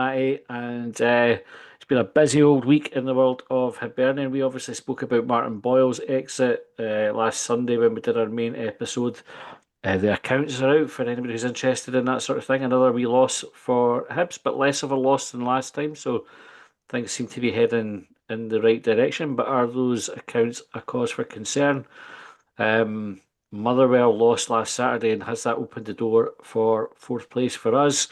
Matty, and it's been a busy old week in the world of Hibernian. We obviously spoke about Martin Boyle's exit last Sunday when we did our main episode. The accounts are out for anybody who's interested in that sort of thing. Another wee loss for Hibs, but less of a loss than last time, so things seem to be heading in the right direction. But are those accounts a cause for concern? Motherwell lost last Saturday, and has that opened the door for fourth place for us?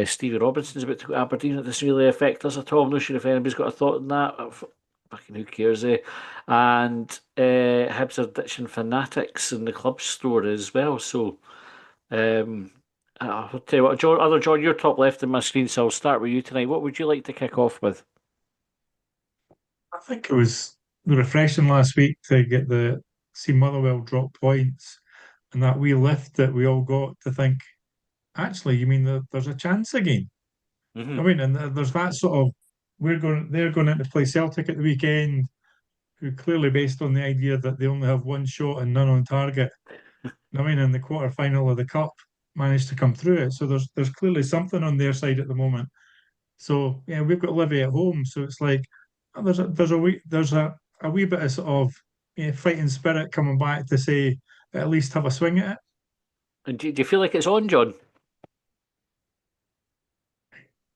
Stevie Robinson's about to go to Aberdeen. It doesn't really affect us at all. I'm not sure if anybody's got a thought on that. Fucking who cares, eh? And Hibs are ditching fanatics in the club store as well. So um, I'll tell you what, John, you're top left in my screen, so I'll start with you tonight. What would you like to kick off with? I think it was refreshing last week to get the see Motherwell drop points and that wee lift that we all got to think, actually, you mean there's a chance again? I Hmm. mean, and there's that sort of they're going in to play Celtic at the weekend, who clearly based on the idea that they only have one shot and none on target. I mean, in the quarter final of the cup, managed to come through it. So there's clearly something on their side at the moment. So yeah, we've got Livi at home, so it's like there's a wee bit of sort of fighting spirit coming back to say at least have a swing at it. And do you feel like it's on, John?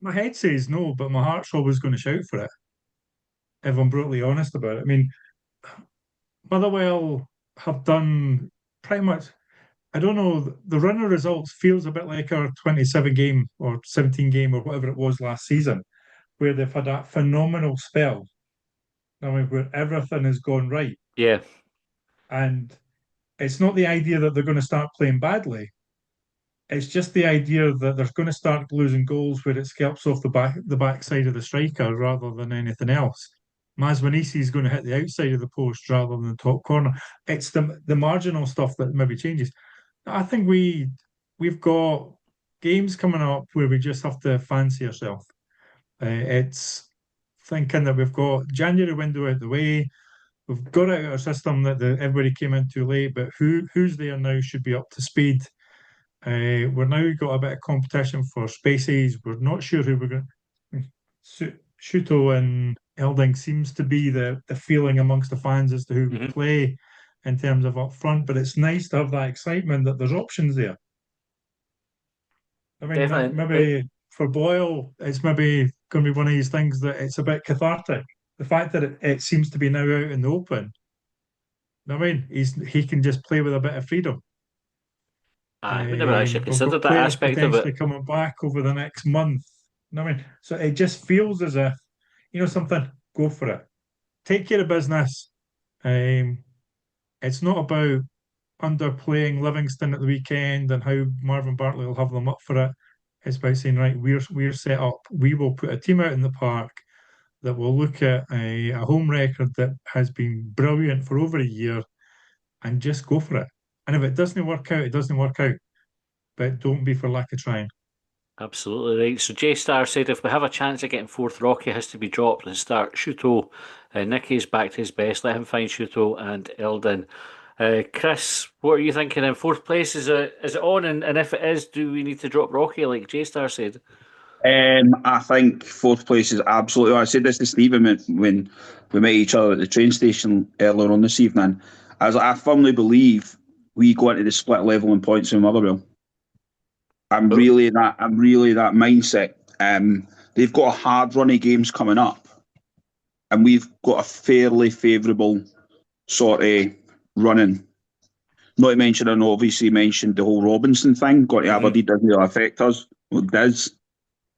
My head says no, but my heart's always going to shout for it. If I'm brutally honest about it, I mean, Motherwell have done pretty much. I don't know. The run of results feels a bit like our 27 game or 17 game or whatever it was last season, where they've had that phenomenal spell. I mean, where everything has gone right. Yeah. And it's not the idea that they're going to start playing badly. It's just the idea that they're going to start losing goals where it scalps off the backside of the striker rather than anything else. Maswanisi is going to hit the outside of the post rather than the top corner. It's the marginal stuff that maybe changes. I think we've got games coming up where we just have to fancy ourselves. It's thinking that we've got January window out the way. We've got out of our system that everybody came in too late, but who's there now should be up to speed. We're now got a bit of competition for spaces. We're not sure who we're going. Shuto and Elding seems to be the feeling amongst the fans as to who would Hmm. play in terms of up front. But it's nice to have that excitement that there's options there. I mean, Definitely. maybe for Boyle, it's maybe going to be one of these things that it's a bit cathartic. The fact that it seems to be now out in the open. I mean, he can just play with a bit of freedom. We never actually We've got considered that players aspect of it. potentially coming back over the next month. I mean, so it just feels as if, something, go for it. Take care of business. Um, it's not about underplaying Livingston at the weekend and how Marvin Bartley will have them up for it. It's about saying, right, we're set up. We will put a team out in the park that will look at a home record that has been brilliant for over a year and just go for it. And if it doesn't work out, it doesn't work out. But don't be for lack of trying. Absolutely right. So J Star said if we have a chance of getting fourth, Rocky has to be dropped and start Shuto. Nicky's back to his best. Let him find Shuto and Eldon. Chris, what are you thinking in fourth place? Is it on? And if it is, do we need to drop Rocky like J Star said? I think fourth place is absolutely. I said this to Stephen when we met each other at the train station earlier on this evening. I firmly believe we go into the split level in points in Motherwell. Oh. I'm really that mindset. They've got a hard run of games coming up, and we've got a fairly favourable sort of running. Not to mention, I know obviously mentioned the whole Robinson thing. Got to Hmm. Aberdeen doesn't really affect us. Well, it does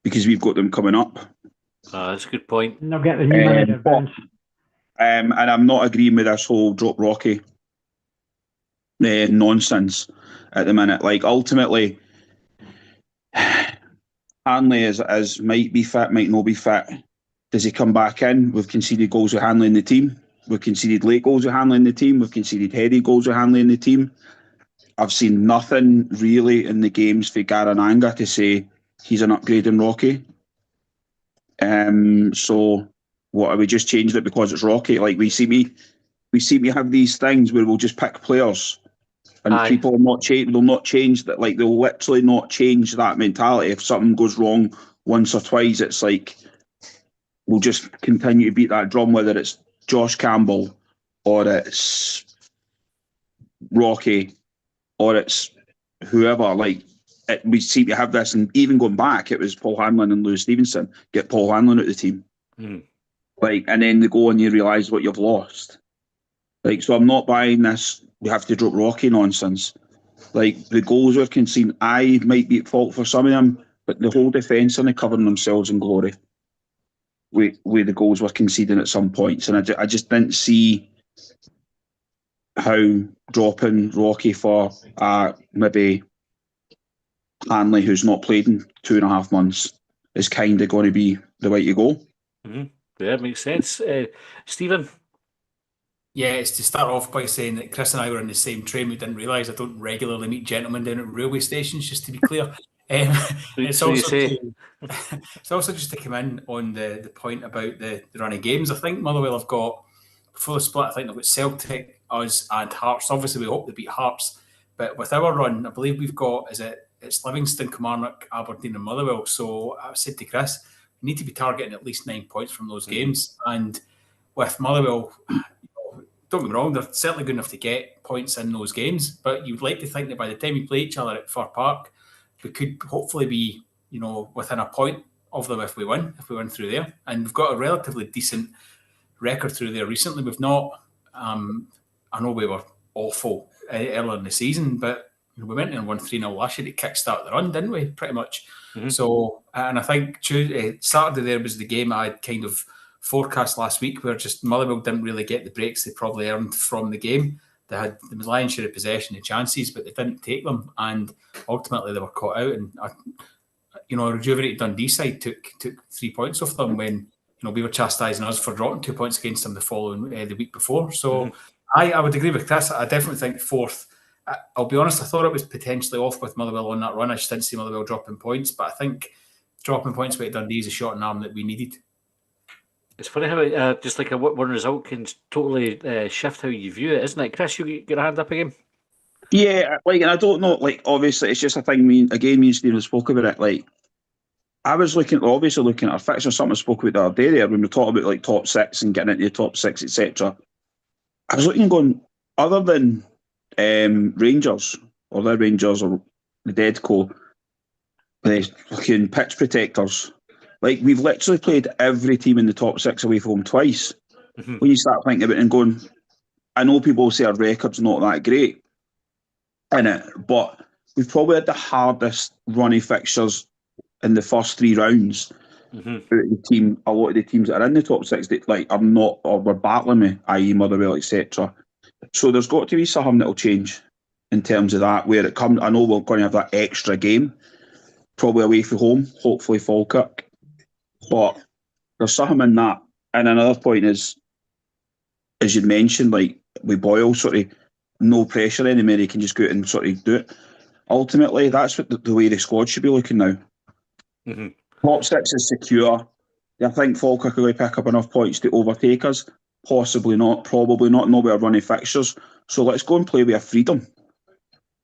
because we've got them coming up. That's a good point. And they'll get the new manager But bounce. and I'm not agreeing with this whole drop Rocky nonsense at the minute. Like ultimately, Hanley as might be fit, might not be fit. Does he come back in? We've conceded goals with Hanley in the team. We've conceded late goals with Hanley in the team. We've conceded heady goals with Hanley in the team. I've seen nothing really in the games for Garananga to say he's an upgrade in Rocky. So what are we just changing it because it's Rocky? Like we seem to have these things where we'll just pick players and Aye. people will not change. They'll not change that. Like they'll literally not change that mentality if something goes wrong once or twice, it's like we'll just continue to beat that drum, whether it's Josh Campbell or it's Rocky or it's whoever. Like we seem to have this, and even going back, it was Paul Hanlon and Lewis Stevenson. Get Paul Hanlon out of the team, like, and then they go and you realise what you've lost. Like, so I'm not buying this. We have to drop Rocky nonsense. Like the goals we're conceding, I might be at fault for some of them, but the whole defence are covering themselves in glory with the goals we're conceding at some points, and I just didn't see how dropping Rocky for maybe Hanley, who's not played in 2.5 months, is kind of going to be the way to go. Yeah, makes sense. Stephen? Yeah, it's to start off by saying that Chris and I were in the same train. We didn't realise I don't regularly meet gentlemen down at railway stations, just to be clear. It's also just to come in on the point about the running games. I think Motherwell have got, before the split, I think they've got Celtic, us and Hearts. Obviously, we hope they beat Hearts. But with our run, I believe we've got, it's Livingston, Kilmarnock, Aberdeen and Motherwell. So I said to Chris, we need to be targeting at least 9 points from those games. And with Motherwell, don't get me wrong, they're certainly good enough to get points in those games, but you'd like to think that by the time we play each other at Fir Park, we could hopefully be, within a point of them if we win through there. And we've got a relatively decent record through there recently. We've not, I know we were awful earlier in the season, but we went in and won 3-0 last year to kickstart the run, didn't we? Pretty much. So, and I think Saturday there was the game I kind of forecast last week where just Motherwell didn't really get the breaks they probably earned from the game. They had the lion's share of possession and chances, but they didn't take them, and ultimately they were caught out. And a rejuvenated Dundee side took 3 points off them when we were chastising us for dropping 2 points against them the week before. So I would agree with Chris. I definitely think fourth. I'll be honest, I thought it was potentially off with Motherwell on that run. I just didn't see Motherwell dropping points, but I think dropping points with Dundee is a shot in the arm that we needed. It's funny how just like one result can totally shift how you view it, isn't it? Chris, you get a hand up again? Yeah, like, and I don't know, like, obviously it's just a thing, me and Stephen spoke about it, like, I was looking at our fixture, something I spoke about the other day there, when we talked about, like, top six and getting into the top six, etc. I was looking and going, other than Rangers, or the Rangers, or the Deadco, the fucking pitch protectors, like, we've literally played every team in the top six away from home twice. When you start thinking about it and going, I know people say our record's not that great in it, but we've probably had the hardest running fixtures in the first 3 rounds. A lot of the teams that are in the top six that are not, or were battling me, i.e. Motherwell, etc. So there's got to be something that'll change in terms of that, where it comes. I know we're going to have that extra game, probably away from home, hopefully Falkirk. But there's something in that. And another point is, as you mentioned, like with Boyle, sort of no pressure anymore, he can just go out and sort of do it. Ultimately, that's what the way the squad should be looking now. Top six is secure. I think Falkirk will pick up enough points to overtake us. Possibly not, probably not. No, we're running fixtures. So let's go and play with a freedom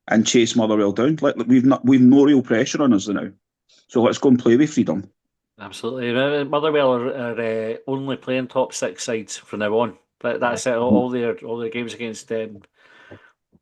and chase Motherwell down. We've no real pressure on us now. So let's go and play with freedom. Absolutely. Motherwell are only playing top six sides from now on. That's it. All their games against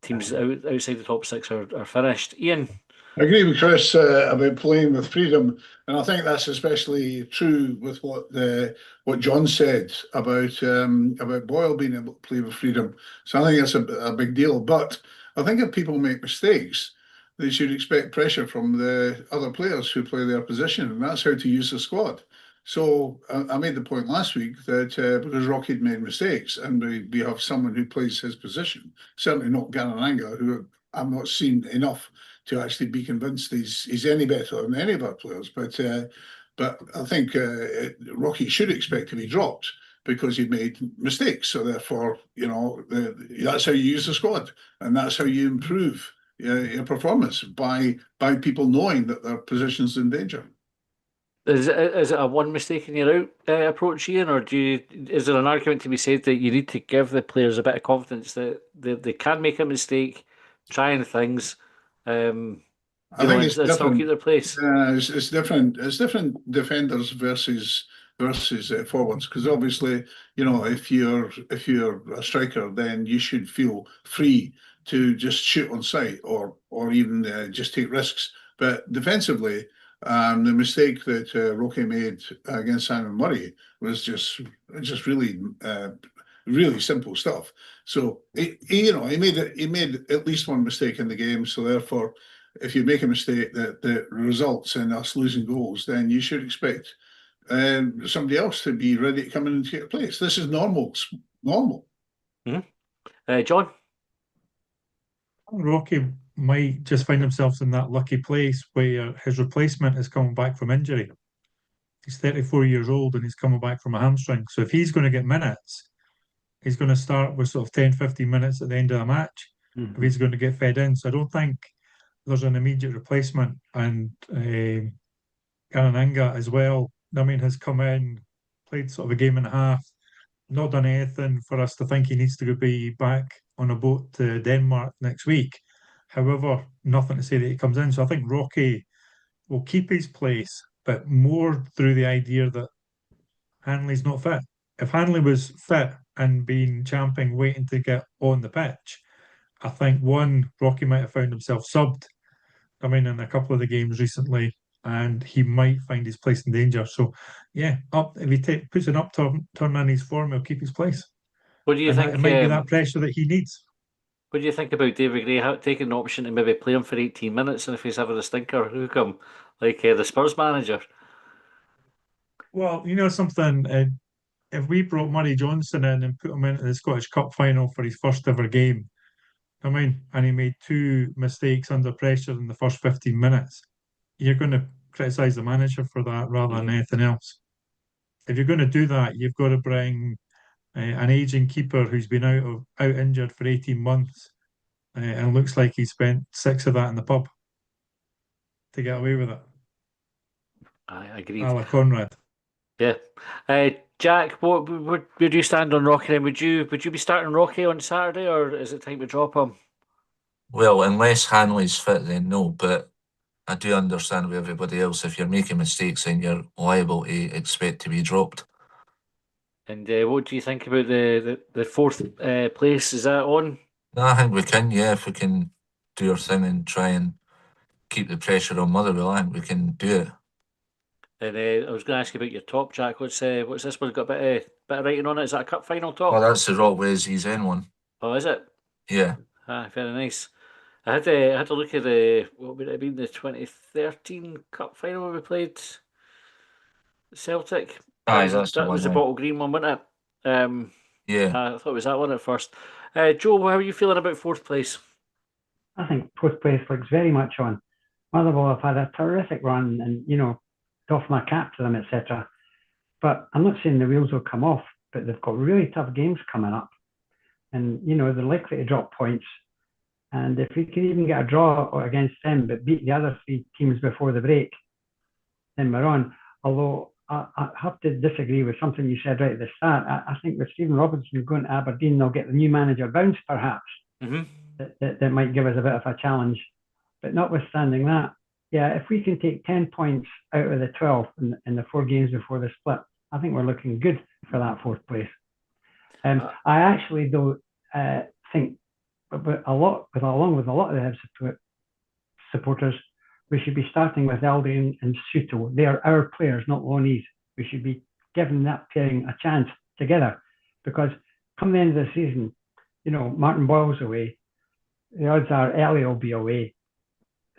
teams outside the top six are finished. Ian? I agree with Chris about playing with freedom, and I think that's especially true with what John said about Boyle being able to play with freedom. So I think that's a big deal. But I think if people make mistakes, they should expect pressure from the other players who play their position, and that's how to use the squad. So I made the point last week that because Rocky had made mistakes, and we have someone who plays his position, certainly not Garananga, who I've not seen enough to actually be convinced he's any better than any of our players. But I think Rocky should expect to be dropped because he made mistakes. So therefore, that's how you use the squad, and that's how you improve your performance by people knowing that their position's in danger. Is it a one mistake and you're out approach, Ian, or is there an argument to be said that you need to give the players a bit of confidence that they can make a mistake, trying things, I think it's still different. keep their place. It's different. It's different defenders versus forwards, because obviously, if you're a striker, then you should feel free to just shoot on sight or even just take risks. But defensively, the mistake that Roque made against Simon Murray was just really really simple stuff. So he made at least one mistake in the game. So therefore, if you make a mistake that results in us losing goals, then you should expect somebody else to be ready to come in and take your place. This is normal. Normal. Mm-hmm. John? Rocky might just find himself in that lucky place where his replacement is coming back from injury. He's 34 years old and he's coming back from a hamstring. So if he's going to get minutes, he's going to start with sort of 10, 15 minutes at the end of the match if he's going to get fed in. So I don't think there's an immediate replacement. And Garananga as well, I mean, has come in, played sort of a game and a half, not done anything for us to think he needs to be back on a boat to Denmark next week. However, nothing to say that he comes in. So I think Rocky will keep his place, but more through the idea that Hanley's not fit. If Hanley was fit and been champing, waiting to get on the pitch, I think Rocky might have found himself subbed. I mean, in a couple of the games recently, and he might find his place in danger. So, yeah, if he puts an upturn on his form, he'll keep his place. What do you think? It might be that pressure that he needs. What do you think about David Gray taking an option to maybe play him for 18 minutes, and if he's having a stinker, hook him like the Spurs manager? Well, something. If we brought Murray Johnson in and put him into the Scottish Cup final for his first ever game, I mean, and he made 2 mistakes under pressure in the first 15 minutes, you're going to criticise the manager for that rather than anything else. If you're going to do that, you've got to bring an aging keeper who's been out injured for 18 months and looks like he spent 6 of that in the pub to get away with it. I agree. A la Conrad. Yeah. Jack, where do you stand on Rocky then? Would you be starting Rocky on Saturday, or is it time to drop him? Well, unless Hanley's fit, then no, but I do understand with everybody else, if you're making mistakes, then you're liable to expect to be dropped. And what do you think about the fourth place? Is that on? No, I think we can, yeah, if we can do our thing and try and keep the pressure on Motherwell, I think we can do it. And I was going to ask you about your top, Jack. What's this one got a bit of writing on it? Is that a cup final top? Oh, that's the Rockway's N one. Oh, is it? Yeah. Very nice. I had to look at what would it have been, the 2013 cup final when we played Celtic. That was the bottle green one, wasn't it? Yeah. I thought it was that one at first. Joe, how are you feeling about fourth place? I think fourth place looks very much on. Motherwell have had a terrific run and, doff my cap to them, etc. But I'm not saying the wheels will come off, but they've got really tough games coming up. And, they're likely to drop points. And if we can even get a draw against them, but beat the other 3 teams before the break, then we're on. Although I have to disagree with something you said right at the start. I think with Stephen Robinson going to Aberdeen, they'll get the new manager bounce, perhaps. That might give us a bit of a challenge. But notwithstanding that, yeah, if we can take 10 points out of the 12 in the 4 games before the split, I think we're looking good for that fourth place. I actually, though, think, along with a lot of the Hibs supporters, we should be starting with Eldon and Suto. They are our players, not loanees. We should be giving that pairing a chance together, because come the end of the season, Martin Boyle's away. The odds are Ellie will be away.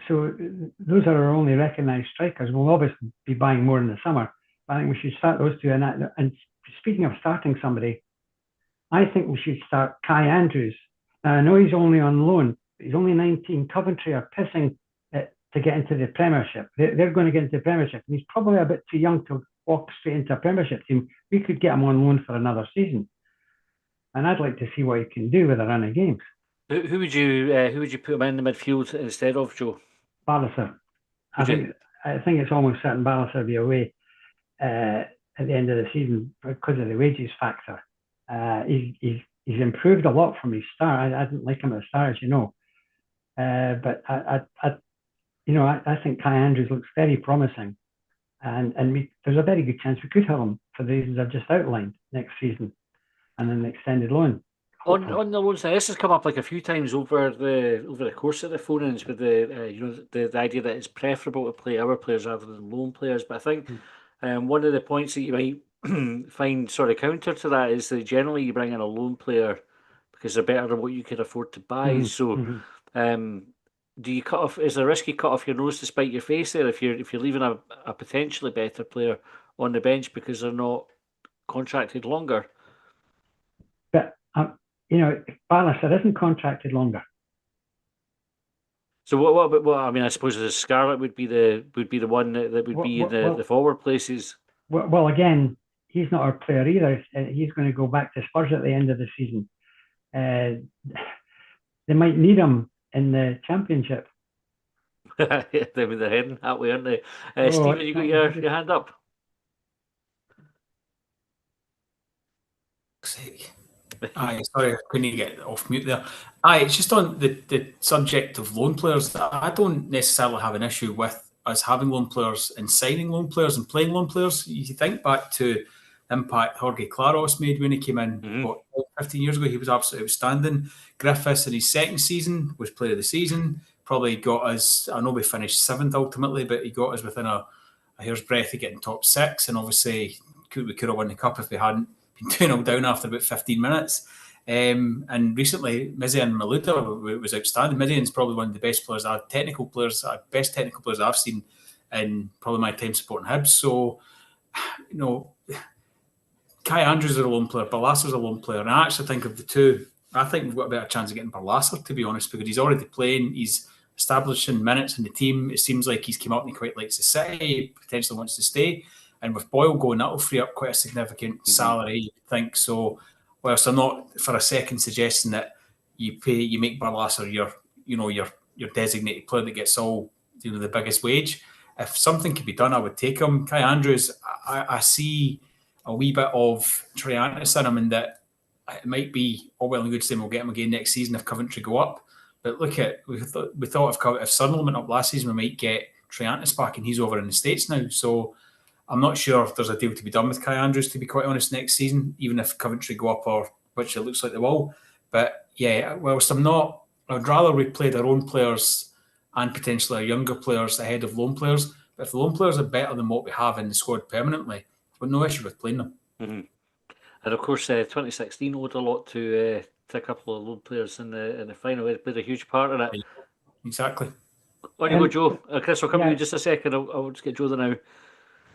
So those are our only recognised strikers. We'll obviously be buying more in the summer, but I think we should start those 2. And speaking of starting somebody, I think we should start Kai Andrews. Now, I know he's only on loan, but he's only 19. Coventry are pissing to get into the Premiership. They're going to get into the Premiership, and he's probably a bit too young to walk straight into a Premiership team. We could get him on loan for another season, and I'd like to see what he can do with a run of games. Who would you put him in the midfield instead of, Joe? Palliser. I think it's almost certain Palliser will be away at the end of the season because of the wages factor. He's improved a lot from his start. I didn't like him at the start, as you know, but I think Kai Andrews looks very promising, and there's a very good chance we could have him for the reasons I've just outlined next season, and an extended loan. On the loans, this has come up like a few times over the course of the phone-ins with the idea that it's preferable to play our players rather than loan players. But I think one of the points that you might find sort of counter to that is that generally you bring in a loan player because they're better than what you can afford to buy. So, do you cut off? Is there a risk you cut off your nose to spite your face there if you're leaving a potentially better player on the bench because they're not contracted longer? But Ballister isn't contracted longer. So what? I mean, I suppose the Scarlett would be the one that would be in the forward places. Well, again, he's not our player either. He's going to go back to Spurs at the end of the season. They might need him in the Championship. They're heading that way, aren't they? Stephen, you got your hand up. Aye, sorry, I couldn't get off mute there. Aye, it's just on the subject of loan players. I don't necessarily have an issue with us having loan players and signing loan players and playing loan players. You think back to the impact Jorge Claros made when he came in, 15 years ago, he was absolutely outstanding. Griffiths in his second season was player of the season, probably got us, I know we finished 7th ultimately, but he got us within a hair's breadth of getting top 6, and obviously we could have won the cup if we hadn't been 2-0 down after about 15 minutes. And recently, Mizian Maluda was outstanding. Mizian's probably one of the best players, best technical players I've seen in probably my time supporting Hibs. So, Kai Andrews is a lone player, Ballasser's a lone player. And I actually think of the two, I think we've got a better chance of getting Ballasser, to be honest, because he's already playing, he's establishing minutes in the team. It seems like he's come up and he quite likes the city, potentially wants to stay. And with Boyle going, that'll free up quite a significant salary, you think. So, whilst I'm not for a second suggesting that you make Barlasser your designated player that gets all the biggest wage, if something could be done, I would take him. Kai Andrews, I see a wee bit of Triantis in him, and that it might be all well and good saying we'll get him again next season if Coventry go up. But look at we thought if Sunderland went up last season, we might get Triantis back, and he's over in the States now. So I'm not sure if there's a deal to be done with Kai Andrews, to be quite honest, next season, even if Coventry go up, or which it looks like they will. But yeah, whilst I would rather we play their own players and potentially our younger players ahead of loan players. But if the loan players are better than what we have in the squad permanently, I've got no issue with playing them. And of course, 2016 owed a lot to a couple of loan players in the final. It played a huge part in it. Exactly. On you go, Joe. Chris, I'll come to you in just a second. I'll just get Joe there now.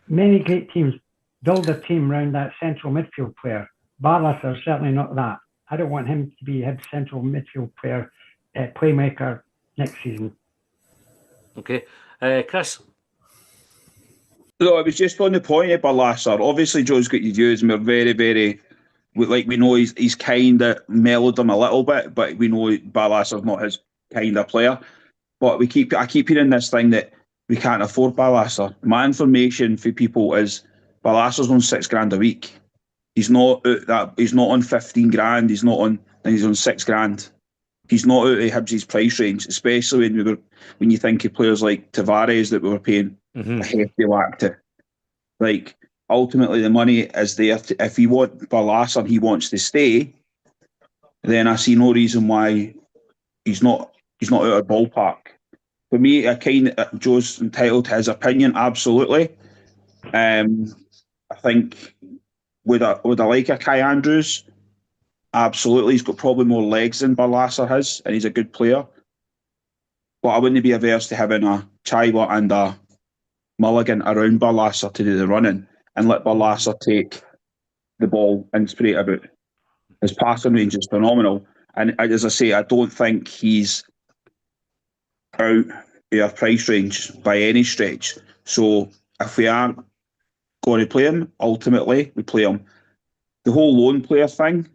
Many great teams build a team around that central midfield player. Barlasser is certainly not that. I don't want him to be his central midfield player, playmaker next season. Okay. Chris? No, it was just on the point of Barlasser. Obviously, Joe's got your views, and we're very, very... we know he's kind of mellowed him a little bit, but we know Barlasser's not his kind of player. But I keep hearing this thing that we can't afford Barlasser. My information for people is Ballasser's on $6,000 a week. He's not on 15 grand. He's on $6,000. He's not out of Hibs' price range, especially when you think of players like Tavares that we were paying a hefty whack to. Like, ultimately the money is there. If you want Ballasser and he wants to stay, then I see no reason why he's not out of ballpark. For me, Joe's entitled to his opinion, absolutely. I think would I like a Kai Andrews? Absolutely. He's got probably more legs than Barlasser has, and he's a good player. But I wouldn't be averse to having a Chaiwa and a Mulligan around Barlasser to do the running and let Barlasser take the ball and spray it about. His passing range is phenomenal. And as I say, I don't think he's out of our price range by any stretch. So if we aren't going to play him, ultimately we play him. The whole loan player thing,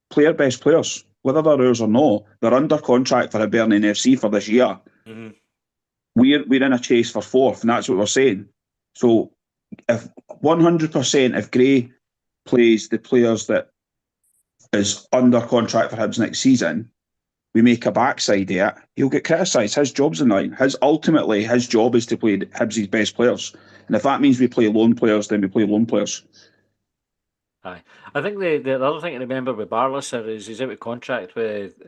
player best players, whether they're ours or not, they're under contract for Hibernian FC for this year. We're in a chase for fourth, and that's what we're saying. So if 100% if Gray plays the players that is under contract for Hibs next season, we make a backside of it, he'll get criticised. His job's in line. Ultimately, his job is to play Hibs' best players. And if that means we play lone players, then we play lone players. Aye. I think the other thing to remember with Barlaser is he's out of contract with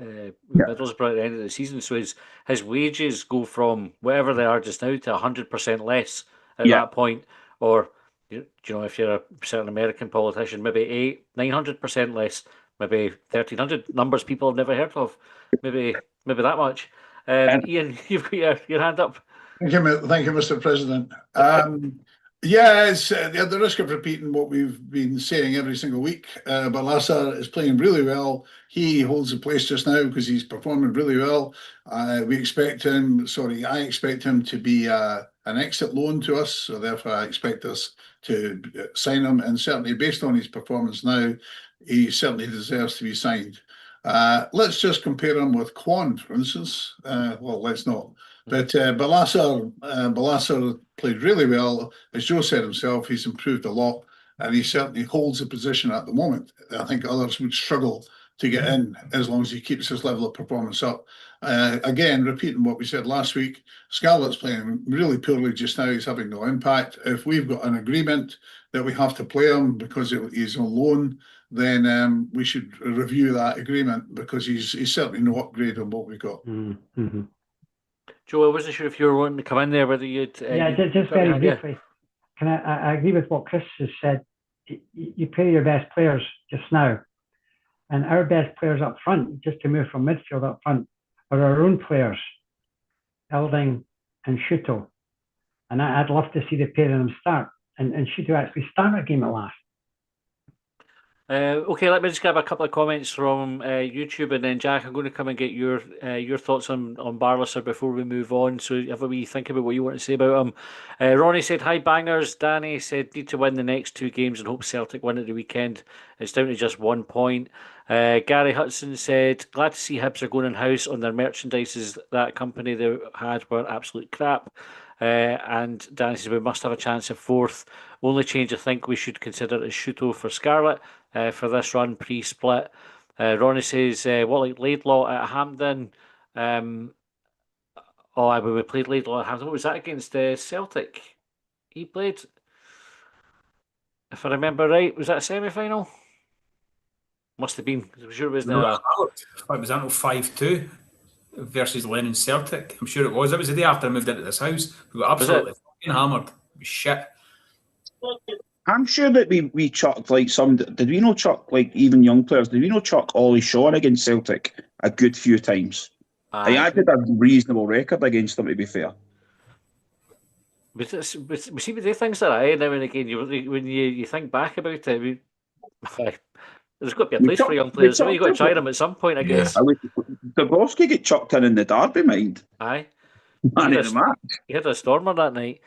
Middlesbrough at the end of the season, so his wages go from whatever they are just now to 100% less at that point. Or, you know, if you're a certain American politician, maybe 900% less, maybe 1,300, numbers people have never heard of, maybe that much. Ian, you've got your hand up. Thank you, Mr. President. Yeah, it's at the risk of repeating what we've been saying every single week, Barlaser is playing really well. He holds the place just now because he's performing really well. I expect him to be an exit loan to us, so therefore I expect us to sign him, and certainly based on his performance now, he certainly deserves to be signed. Let's just compare him with Kwon, for instance. Well, let's not. But Barlaser played really well. As Joe said himself, he's improved a lot, and he certainly holds the position at the moment. I think others would struggle to get in as long as he keeps his level of performance up. Again, repeating what we said last week, Scarlett's playing really poorly just now. He's having no impact. If we've got an agreement that we have to play him because he's on loan, then we should review that agreement, because he's certainly no upgrade on what we got. Mm-hmm. Joe, I wasn't sure if you were wanting to come in there, whether you'd... just very briefly. Can I agree with what Chris has said. You play your best players just now. And our best players up front, just to move from midfield up front, are our own players, Elding and Shuto. And I'd love to see the pair of them start. And Shuto actually start a game at last. Okay, let me just grab a couple of comments from YouTube, and then Jack, I'm going to come and get your thoughts on Barlaser before we move on. So have a wee think about what you want to say about him. Ronnie said, "Hi bangers." Danny said, "Need to win the next 2 games and hope Celtic win at the weekend. It's down to just 1 point." Gary Hudson said, "Glad to see Hibs are going in house on their merchandises. That company they had were absolute crap." And Danny says, "We must have a chance of 4th. Only change I think we should consider is Shuto for Scarlett for this run pre-split." Ronnie says, "What like Laidlaw at Hampden?" We played Laidlaw at Hampden. What was that against Celtic? He played, if I remember right, was that a semi-final? Must have been. I'm sure it was. No, it was that 5-2 versus Lennon Celtic. I'm sure it was. That was the day after I moved into this house. We got absolutely fucking hammered. It was shit. I'm sure that we chucked like some. Did we not chuck like even young players? Did we not chuck Ollie Shawn against Celtic a good few times? I did a reasonable record against them, to be fair. We see we do things like that now and again. When you think back about it, there's got to be a place for young players. You've got to try them at some point, I guess. Dabrowski get chucked in the Derby, mind. Aye. Man of the match. He had a stormer that night.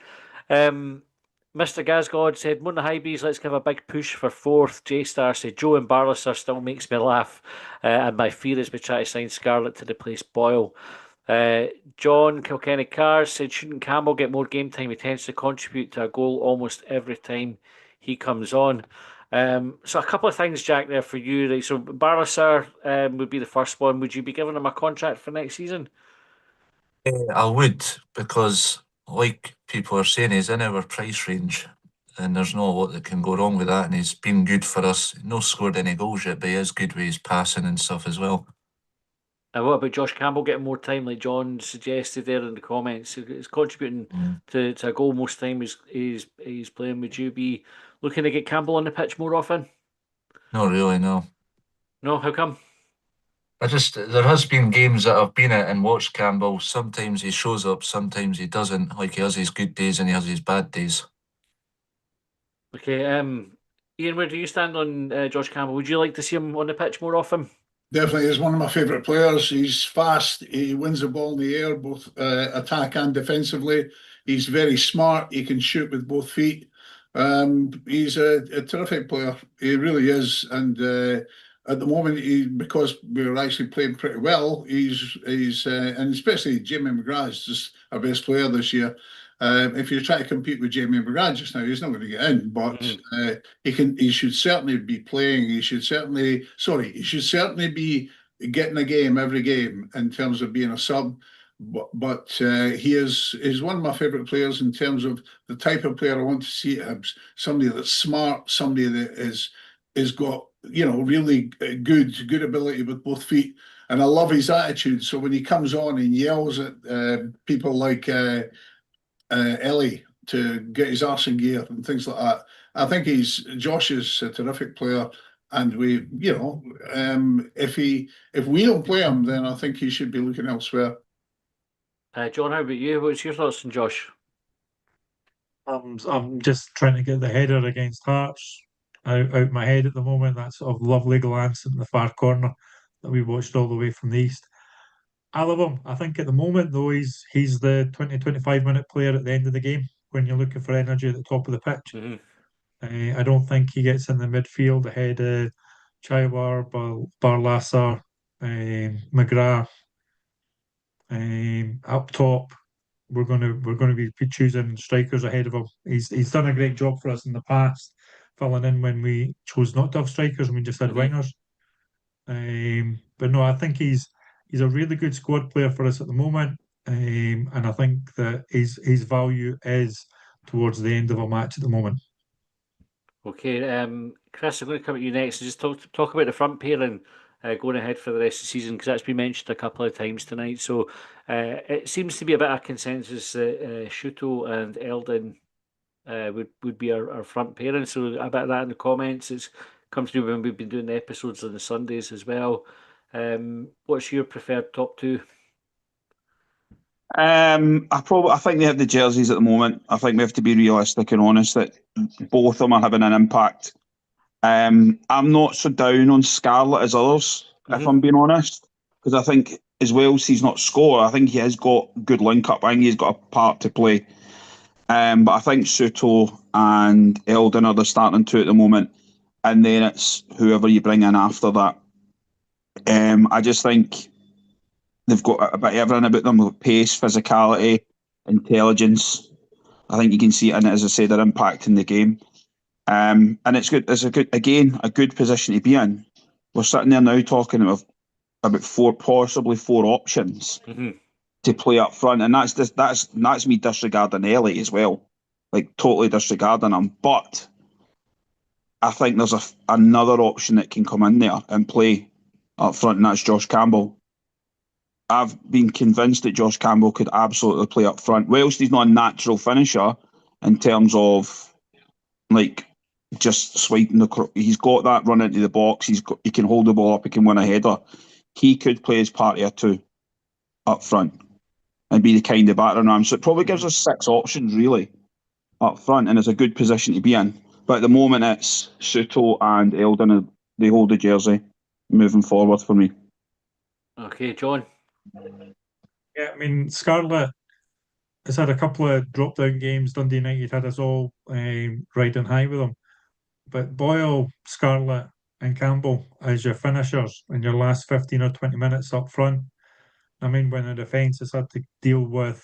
Mr. Gasgod said, "Mona Highbees, let's give a big push for 4th." J-Star said, "Joe and Barlaser still makes me laugh. And my fear is we try to sign Scarlett to replace Boyle." John Kilkenny Carr said, "Shouldn't Campbell get more game time? He tends to contribute to a goal almost every time he comes on." So a couple of things, Jack, there for you. Right? So Barlaser would be the first one. Would you be giving him a contract for next season? I would, because like people are saying, he's in our price range and there's no lot that can go wrong with that, and he's been good for us. Not scored any goals yet, but he is good with his passing and stuff as well. And what about Josh Campbell getting more time, like John suggested there in the comments? He's contributing to a goal most time he's playing. Would you be looking to get Campbell on the pitch more often? Not really, no. No, how come? There has been games that I've been at and watched Campbell. Sometimes he shows up, sometimes he doesn't. Like, he has his good days and he has his bad days. Okay, Ian, where do you stand on Josh Campbell? Would you like to see him on the pitch more often? Definitely is one of my favourite players. He's fast. He wins the ball in the air, both attack and defensively. He's very smart. He can shoot with both feet. He's a terrific player. He really is. And at the moment, because we're actually playing pretty well, he's and especially Jamie McGrath is just our best player this year. If you try to compete with Jamie McGrath just now, he's not going to get in. But he should certainly be playing. He should certainly be getting a game every game in terms of being a sub. But he is one of my favourite players in terms of the type of player I want to see at Hibs. Somebody that's smart, somebody that is got really good ability with both feet, and I love his attitude. So when he comes on and yells at people like Ellie to get his arse in gear and things like that, I think Josh is a terrific player. And we, if we don't play him, then I think he should be looking elsewhere. John, how about you? What's your thoughts on Josh? I'm just trying to get the header against Hearts out my head at the moment. That sort of lovely glance in the far corner that we watched all the way from the east. I love him. I think at the moment, though, he's the 20-25 minute player at the end of the game when you're looking for energy at the top of the pitch. Mm-hmm. I don't think he gets in the midfield ahead of Chaiwar, Barlasser, McGrath. Up top, we're going to be choosing strikers ahead of him. He's done a great job for us in the past, filling in when we chose not to have strikers and we just had wingers. But no, I think he's a really good squad player for us at the moment, and I think that his value is towards the end of a match at the moment. Okay, Chris, I'm going to come at you next and just talk about the front pairing going ahead for the rest of the season, because that's been mentioned a couple of times tonight. So it seems to be a bit of consensus that Shuto and Eldon would be our front pairing. So a bit of that in the comments. It's come through when we've been doing the episodes on the Sundays as well. What's your preferred top two? I think they have the jerseys at the moment. I think we have to be realistic and honest that both of them are having an impact. I'm not so down on Scarlett as others, if I'm being honest, because I think as well as he's not scored, I think he has got good link up. I think he's got a part to play. But I think Soto and Eldon are the starting two at the moment, and then it's whoever you bring in after that. I just think they've got a bit of everything about them: with pace, physicality, intelligence. I think you can see it in it, as I say, their impact in the game. And it's good. It's a good position to be in. We're sitting there now talking about possibly four options to play up front, and that's me disregarding Ellie as well, like totally disregarding him. But I think there's another option that can come in there and play up front, and that's Josh Campbell. I've been convinced that Josh Campbell could absolutely play up front. Whilst he's not a natural finisher in terms of like just swiping he's got that run into the box. He can hold the ball up. He can win a header. He could play as party of two up front and be the kind of battering ram. So it probably gives us 6 options really up front, and it's a good position to be in. But at the moment, it's Soto and Eldon. They hold the jersey moving forward for me. Okay, John. Yeah, I mean, Scarlett has had a couple of drop-down games. Dundee United had us all riding high with them. But Boyle, Scarlett and Campbell as your finishers in your last 15 or 20 minutes up front. I mean, when the defence has had to deal with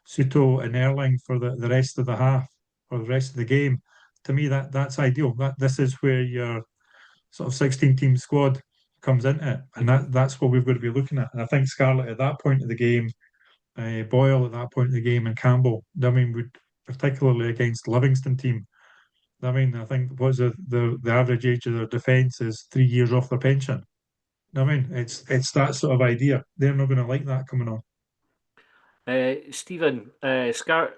Soto and Erling for the rest of the half or the rest of the game, to me that's ideal. This is where your sort of 16-team squad comes into it, and that's what we've got to be looking at. And I think Scarlett at that point of the game, Boyle at that point of the game, and Campbell, I mean, particularly against the Livingston team, I mean, I think the average age of their defence is 3 years off their pension. I mean, it's that sort of idea. They're not going to like that coming on. Stephen, Scarlett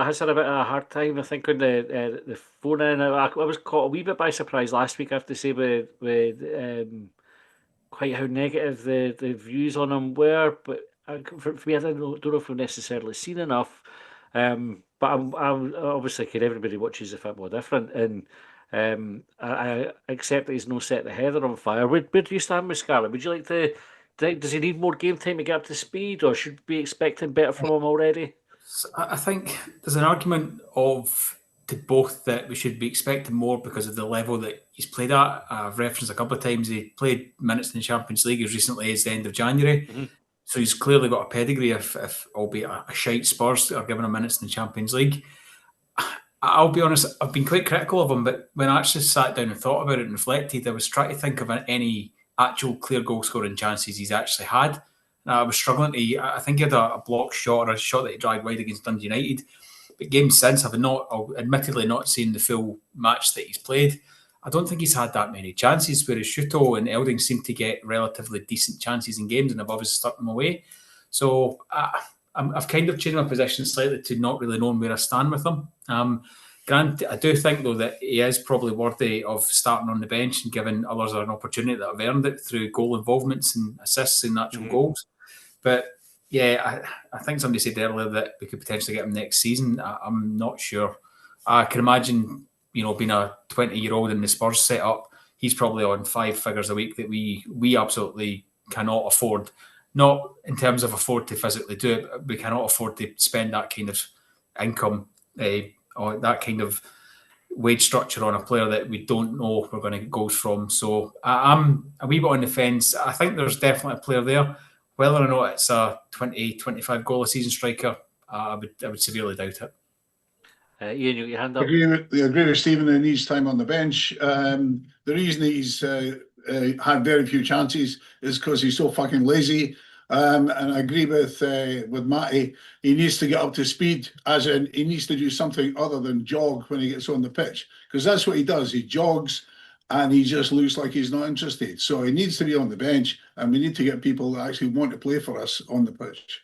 has had a bit of a hard time, I think, on the phone in. I was caught a wee bit by surprise last week, I have to say, with quite how negative the views on him were. But for me, I don't know if we've necessarily seen enough. But I'm obviously, everybody watches the football different, and I accept that he's no set the header on fire. Where do you stand with Scarlett? Would you like to? Does he need more game time to get up to speed, or should we be expecting better from him already? I think there's an argument to both that we should be expecting more because of the level that he's played at. I've referenced a couple of times he played minutes in the Champions League as recently as the end of January. So he's clearly got a pedigree, if albeit a shite Spurs are giving him minutes in the Champions League. I'll be honest, I've been quite critical of him, but when I actually sat down and thought about it and reflected, I was trying to think of any actual clear goal scoring chances he's actually had. I was struggling to. I think he had a block shot or a shot that he dragged wide against Dundee United. But games since, I've admittedly not seen the full match that he's played. I don't think he's had that many chances, whereas Shuto and Elding seem to get relatively decent chances in games and have obviously stuck them away. So I've kind of changed my position slightly to not really knowing where I stand with him. Grant, I do think, though, that he is probably worthy of starting on the bench and giving others an opportunity that have earned it through goal involvements and assists and actual goals. But yeah, I think somebody said earlier that we could potentially get him next season. I'm not sure. I can imagine, being a 20-year-old in the Spurs setup, he's probably on 5 figures a week that we absolutely cannot afford. Not in terms of afford to physically do it, but we cannot afford to spend that kind of income or that kind of wage structure on a player that we don't know we're going to get goals from. So I'm a wee bit on the fence. I think there's definitely a player there. Whether or not it's a 20, 25 goal a season striker, I would severely doubt it. Ian, you got your hand up. I agree with Stephen. He needs time on the bench. The reason he's had very few chances is because he's so fucking lazy. And I agree with Matty. He needs to get up to speed, as in he needs to do something other than jog when he gets on the pitch, because that's what he does. He jogs and he just looks like he's not interested. So he needs to be on the bench, and we need to get people that actually want to play for us on the pitch.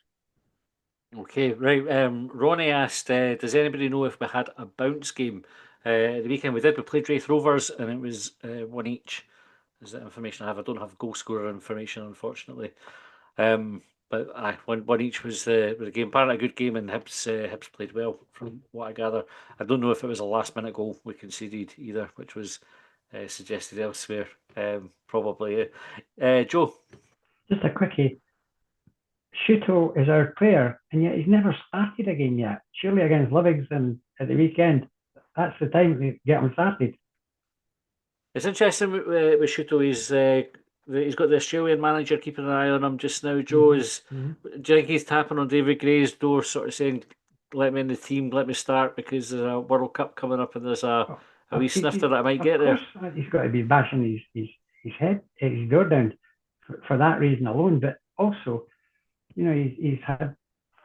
Okay, right. Ronnie asked, does anybody know if we had a bounce game? The weekend we did. We played Wraith Rovers, and it was 1 each. Is that information I have? I don't have goal scorer information, unfortunately. But one each was the game. Apparently a good game, and Hibs played well, from what I gather. I don't know if it was a last-minute goal we conceded either, which was suggested elsewhere. Probably. Joe? Just a quickie. Shuto is our player, and yet he's never started a game yet. Surely against Livingston at the weekend, that's the time to get him started. It's interesting with Shuto. He's got the Australian manager keeping an eye on him just now. Joe, do you think he's tapping on David Gray's door, sort of saying, "Let me in the team, let me start," because there's a World Cup coming up and there's a wee snifter that I might get there. Of course, he's got to be bashing his door down for that reason alone. But also, he's had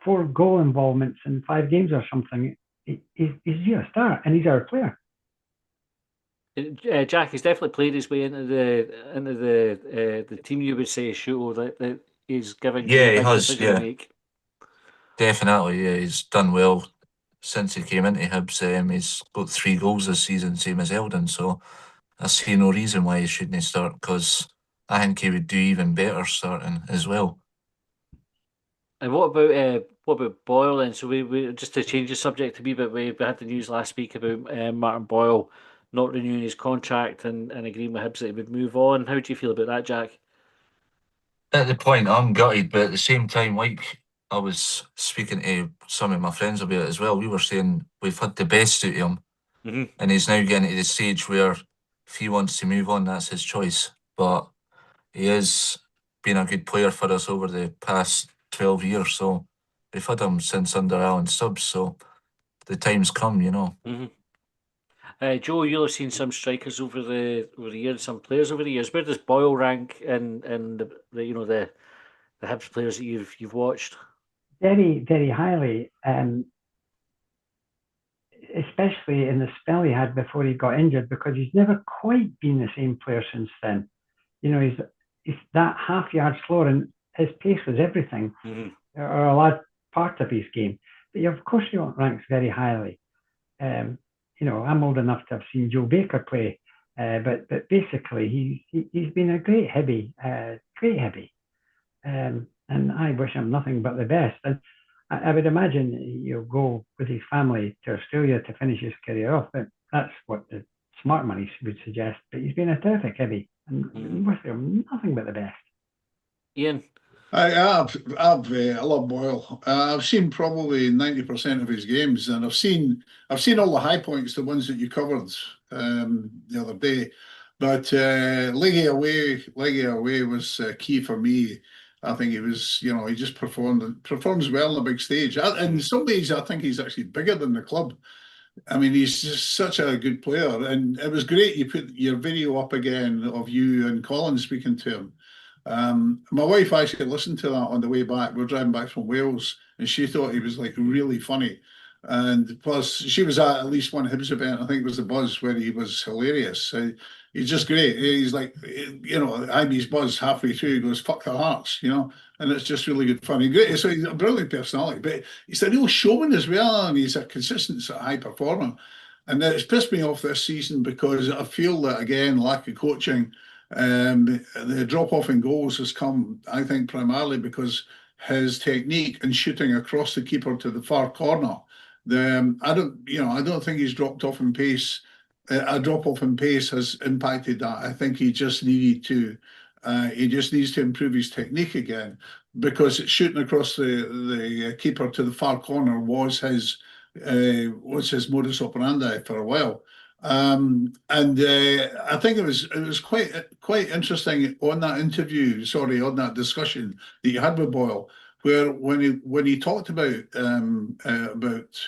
4 goal involvements in 5 games or something. He's due a start, and he's our player. Jack, he's definitely played his way into the team. You would say, Shuto, that he's given you a big decision to make. Definitely, yeah, he's done well since he came into Hibs. He's got 3 goals this season, same as Eldon. So I see no reason why he shouldn't start, because I think he would do even better starting as well. And what about Boyle then? So we just to change the subject a wee bit, we had the news last week about Martin Boyle not renewing his contract and agreeing with Hibs that he would move on. How do you feel about that, Jack? At the point, I'm gutted, but at the same time, like I was speaking to some of my friends about it as well, we were saying we've had the best out of him, and he's now getting to the stage where if he wants to move on, that's his choice. But he has been a good player for us over the past 12 years, so we've had him since under Alan Stubbs, so the time's come, Joe, you'll have seen some strikers over the years, some players over the years. Where does Boyle rank in the Hibs players that you've watched? Very, very highly, especially in the spell he had before he got injured, because he's never quite been the same player since then. He's that half yard slower, and his pace was everything, or a large part of his game. But of course, he ranks very highly. I'm old enough to have seen Joe Baker play, but basically he's been a great heavy, and I wish him nothing but the best. And I would imagine he'll go with his family to Australia to finish his career off. But that's what the smart money would suggest. But he's been a terrific heavy, and wish him nothing but the best. Ian? I love Boyle. I've seen probably 90% of his games, and I've seen all the high points, the ones that you covered the other day. But Livi away was key for me. I think he was, he just performs well on a big stage. In some ways, I think he's actually bigger than the club. I mean, he's just such a good player, and it was great you put your video up again of you and Colin speaking to him. My wife actually listened to that on the way back. We're driving back from Wales, and she thought he was like really funny. And plus, she was at least one Hibs event. I think it was the Buzz where he was hilarious. He's just great. He's like, Ibby's Buzz halfway through. He goes, "Fuck the Hearts," and it's just really good fun. Great. So he's a brilliant personality, but he's a real showman as well, and he's a consistent high performer. And it's pissed me off this season because I feel that again, lack of coaching. The drop off in goals has come, I think, primarily because his technique and shooting across the keeper to the far corner. I don't think he's dropped off in pace. A drop off in pace has impacted that. I think he just needs to improve his technique again, because shooting across the keeper to the far corner was his modus operandi for a while. And I think it was quite interesting on that interview, on that discussion that you had with Boyle, where when he talked about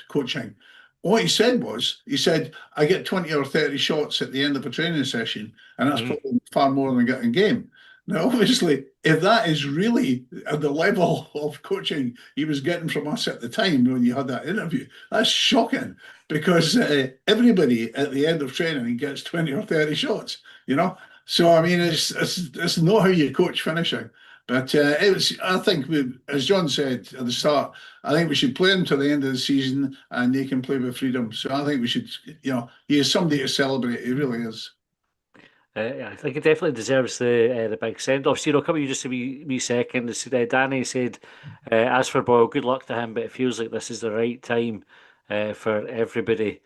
coaching, what he said was, I get 20 or 30 shots at the end of a training session, and that's probably far more than I get in game. Now, obviously, if that is really at the level of coaching he was getting from us at the time when you had that interview, that's shocking, because everybody at the end of training gets 20 or 30 shots, So, I mean, it's not how you coach finishing. But I think, as John said at the start, I think we should play him to the end of the season and they can play with freedom. So I think we should, he is somebody to celebrate. He really is. I think he definitely deserves the big send-off. Cyril, come you just a wee second. Danny said, as for Boyle, good luck to him, but it feels like this is the right time for everybody.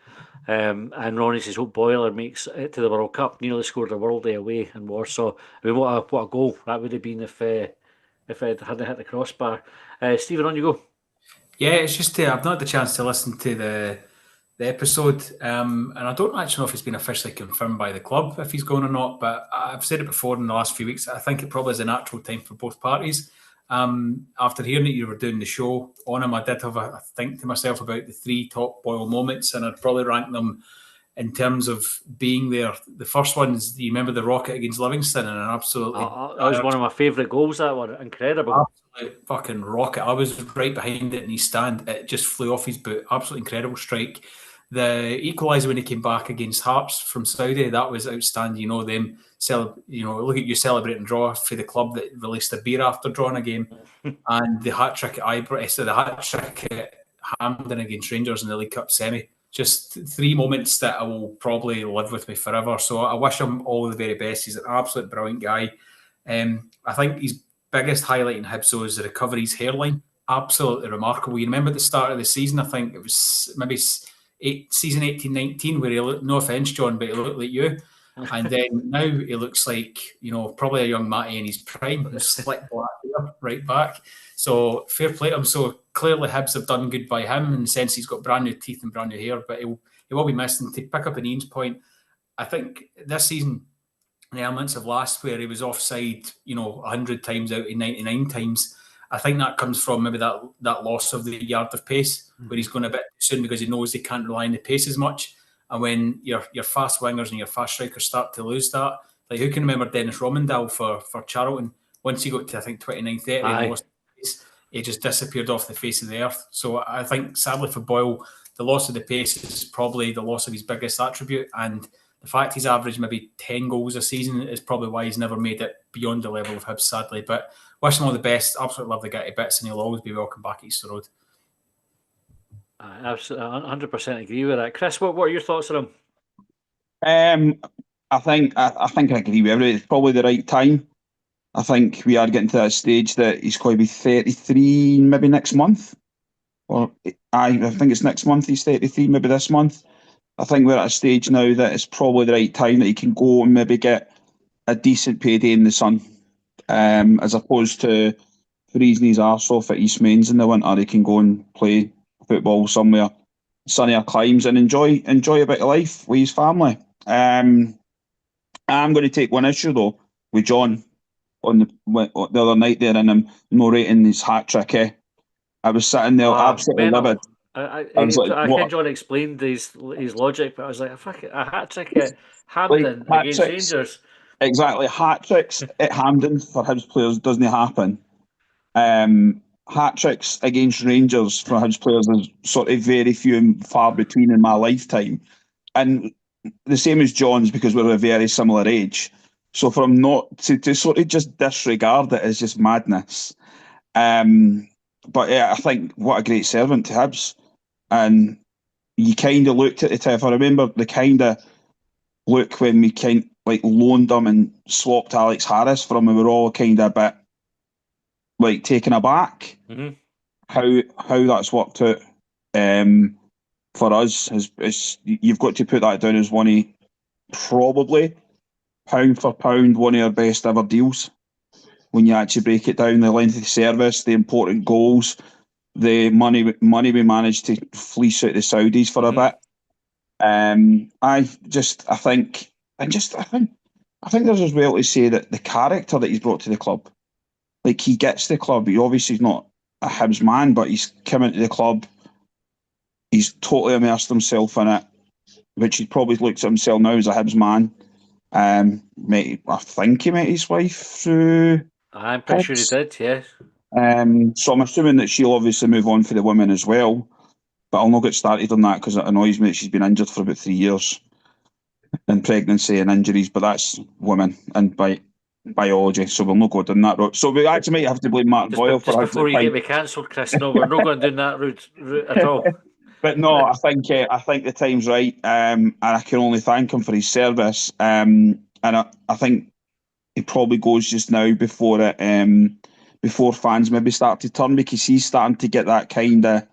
And Ronnie says, hope Boyle makes it to the World Cup. Nearly scored a World Day away in Warsaw. I mean, what a goal that would have been if it hadn't hit the crossbar. Stephen, on you go. Yeah, it's just I've not had the chance to listen to the episode, and I don't actually know if it's been officially confirmed by the club if he's going or not, but I've said it before in the last few weeks. I think it probably is a natural time for both parties. After hearing that you were doing the show on him, I did have a think to myself about the 3 top Boyle moments, and I'd probably rank them in terms of being there. The first one is, you remember the rocket against Livingston, and an absolutely... that was one of my favourite goals, that one. Incredible. Absolute fucking rocket. I was right behind it in his stand. It just flew off his boot. Absolutely incredible strike. The equaliser when he came back against Hearts from Saudi, that was outstanding. Look at you celebrating draw for the club that released a beer after drawing a game. And the hat-trick at Ibrox, the hat-trick at Hampden against Rangers in the League Cup semi. Just 3 moments that I will probably live with me forever. So I wish him all the very best. He's an absolute brilliant guy. I think his biggest highlight in Hibs is the recovery's hairline. Absolutely remarkable. You remember at the start of the season, I think it was maybe season 18-19, where he looked, no offence, John, but he looked like you. And then now he looks like, probably a young Matty in his prime, with slick black hair right back. So fair play to him. So clearly Hibs have done good by him in the sense he's got brand new teeth and brand new hair, but he will be missed. And to pick up an Ian's point, I think this season, the elements of last, where he was offside, 100 times out of 99 times, I think that comes from maybe that loss of the yard of pace, where he's going a bit soon because he knows he can't rely on the pace as much. And when your fast wingers and your fast strikers start to lose that, like who can remember Dennis Romandal for Charlton? Once he got to, I think, 29-30 and lost the pace, he just disappeared off the face of the earth. So I think, sadly for Boyle, the loss of the pace is probably the loss of his biggest attribute, and the fact he's averaged maybe 10 goals a season is probably why he's never made it beyond the level of Hibs, sadly. But wish him all the best. Absolutely love the guy to bits, and he'll always be welcome back at Easter Road. I absolutely 100% agree with that. Chris, what are your thoughts on him? I think I agree with everybody. It's probably the right time. I think we are getting to that stage that he's going to be 33 maybe next month. Or I think it's next month he's 33, maybe this month. I think we're at a stage now that it's probably the right time that he can go and maybe get a decent payday in the sun, as opposed to freezing his arse off at East Mains in the winter. He can go and play football somewhere sunnier climes and enjoy a bit of life with his family. I'm going to take one issue though with John on the other night there, and him narrating his hat trick. I was sitting there absolutely livid. I was like, think what? John explained his logic, but I was like, fuck it, a hat trick at Like, Hampden hat against tricks, Rangers. exactly. Hat tricks at Hampden for Hibs players doesn't happen. Hat tricks against Rangers for Hibs players is sort of very few and far between in my lifetime. And the same as John's, because we're a very similar age. So for him not to sort of just disregard it is just madness. But yeah, I think what a great servant to Hibs. And you kind of looked at the time. If I remember the kind of look when we loaned him and swapped Alex Harris for him, we were all kind of a bit like taken aback. Mm-hmm. How that's worked out for us is you've got to put that down as one of probably pound for pound one of our best ever deals. When you actually break it down, the length of the service, the important goals, the money we managed to fleece out the Saudis for a bit. I think there's as well to say that the character that he's brought to the club, like he gets the club. He obviously is not a Hibs man, but he's come into the club. He's totally immersed himself in it, which he probably looks at himself now as a Hibs man. I think he met his wife through. I'm pretty sure he did, yes. So I'm assuming that she'll obviously move on for the women as well. But I'll not get started on that because it annoys me that she's been injured for about 3 years in pregnancy and injuries. But that's women and biology, so we'll not go down that route. So we actually might have to blame Martin Boyle for just before you get me cancelled, Chris. No, we're not going down that route at all. But no, I think the time's right, and I can only thank him for his service. And I think he probably goes just now before fans maybe start to turn, because he's starting to get that kind of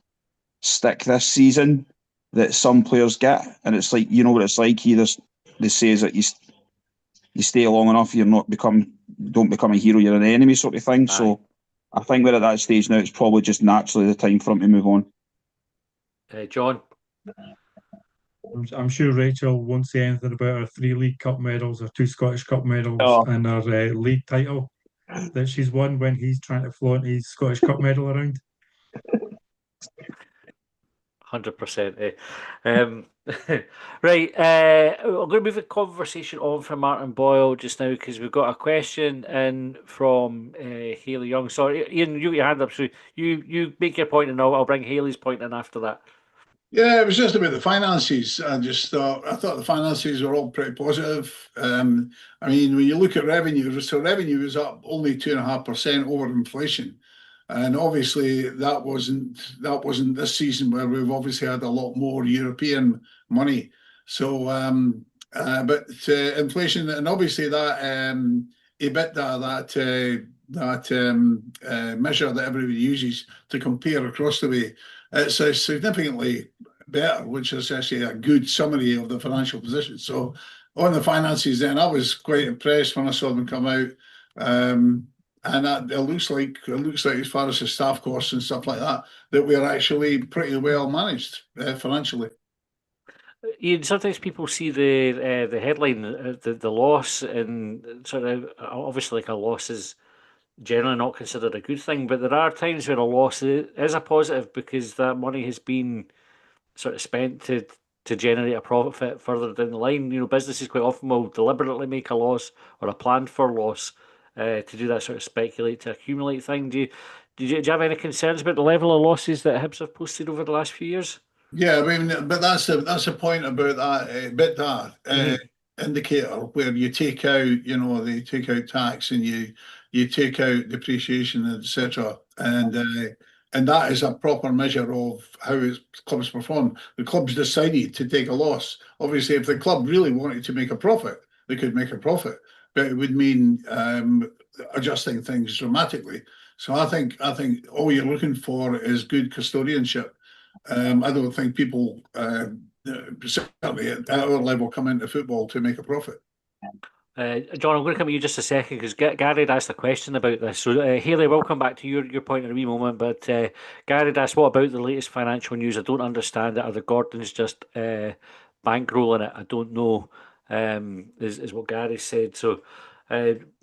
stick this season that some players get, and it's like, you know what it's like. They say that you stay long enough, don't become a hero, you're an enemy, sort of thing. Aye. So I think we're at that stage now. It's probably just naturally the time for him to move on. John, I'm sure Rachel won't say anything about her 3 League Cup medals, or 2 Scottish Cup medals, and her league title that she's won when he's trying to flaunt his Scottish Cup medal around. 100%. Right, I'm going to move the conversation on from Martin Boyle just now, because we've got a question in from Hayley Young. Sorry, Ian, you got your hand up, so you make your point, and I'll bring Hayley's point in after that. Yeah, it was just about the finances. I thought the finances were all pretty positive. I mean, when you look at revenue, so revenue is up only 2.5% over inflation. And obviously that wasn't this season, where we've obviously had a lot more European money. So, but inflation, and obviously that EBITDA, that measure that everybody uses to compare across the way, it's significantly better, which is actually a good summary of the financial position. So on the finances, then I was quite impressed when I saw them come out. And that it looks like as far as the staff costs and stuff like that we're actually pretty well managed financially. Ian, sometimes people see the headline, the loss, and sort of obviously like a loss is generally not considered a good thing, but there are times where a loss is a positive, because that money has been sort of spent to generate a profit further down the line. You know, businesses quite often will deliberately make a loss or a plan for loss to do that sort of speculate to accumulate thing. Do you have any concerns about the level of losses that Hibs have posted over the last few years? Yeah, I mean, but that's the point about that indicator, where you take out, they take out tax, and you take out depreciation, etc. And that is a proper measure of how clubs perform. The club's decided to take a loss. Obviously, if the club really wanted to make a profit, they could make a profit, but it would mean adjusting things dramatically. So I think all you're looking for is good custodianship. I don't think people, certainly at our level, come into football to make a profit. John, I'm going to come to you just a second, because Gary had asked a question about this. So, Hayley, we'll come back to your point in a wee moment. But Gary had asked, what about the latest financial news? I don't understand it. Are the Gordons just bankrolling it? I don't know, is what Gary said. So,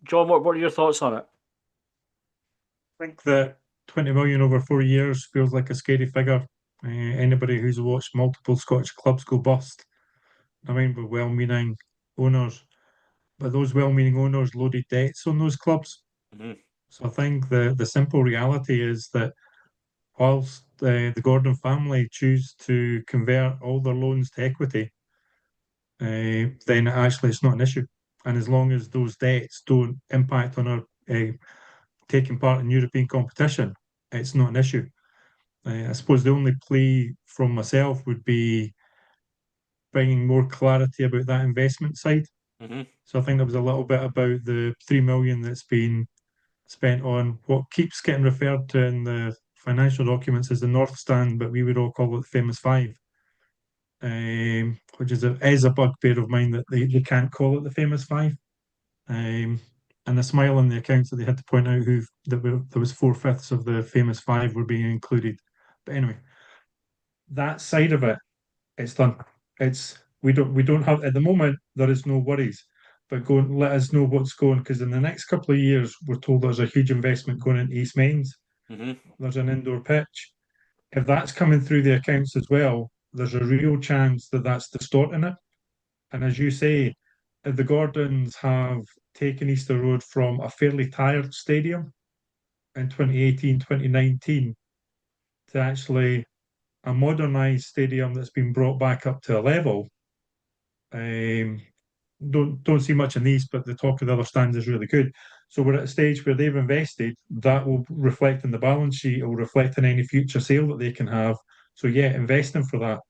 John, what are your thoughts on it? I think that 20 million over 4 years feels like a scary figure. Anybody who's watched multiple Scottish clubs go bust, I mean, with well-meaning owners, but those well-meaning owners loaded debts on those clubs. So I think the simple reality is that whilst the Gordon family choose to convert all their loans to equity, then actually it's not an issue. And as long as those debts don't impact on our taking part in European competition, it's not an issue. I suppose the only plea from myself would be bringing more clarity about that investment side. So I think there was a little bit about the 3 million that's been spent on what keeps getting referred to in the financial documents as the North Stand, but we would all call it the famous five, which is a bugbear of mine that they can't call it the famous five. And the smile on the accounts that they had to point out there was 4/5 of the famous five were being included. But anyway, that side of it, it's done. We don't have at the moment. There is no worries, but go and let us know what's going, because in the next couple of years we're told there's a huge investment going into East Mains. There's an indoor pitch. If that's coming through the accounts as well, there's a real chance that that's distorting it. And as you say, the Gordons have taken Easter Road from a fairly tired stadium in 2018, 2019 to actually a modernised stadium that's been brought back up to a level. Don't see much in these, but the talk of the other stands is really good. So we're at a stage where they've invested. That will reflect in the balance sheet. It will reflect in any future sale that they can have. So yeah, investing for that,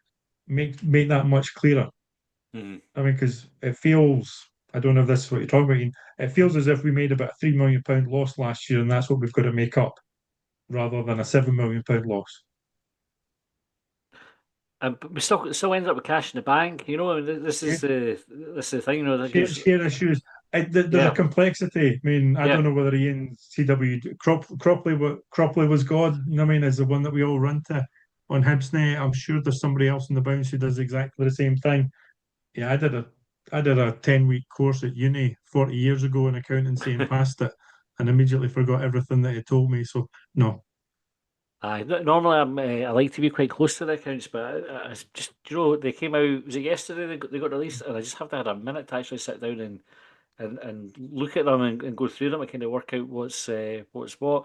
make that much clearer. I mean, because it feels, I don't know if this is what you're talking about, Ian, it feels as if we made about a £3 million loss last year, and that's what we've got to make up, rather than a £7 million loss. But we still ended up with cash in the bank. You know, this is the thing. You know, that share issues. There's a complexity. I mean, I don't know whether Ian CW Cropley was God. You know what I mean? Is the one that we all run to on Hibsnet. I'm sure there's somebody else in the bounce who does exactly the same thing. Yeah, I did a 10-week course at uni 40 years ago in accountancy and passed it, and immediately forgot everything that he told me. So no. Normally I like to be quite close to the accounts, but I just, you know, they came out, was it yesterday they got released, and I just have to have a minute to actually sit down and look at them and go through them and kind of work out what's what.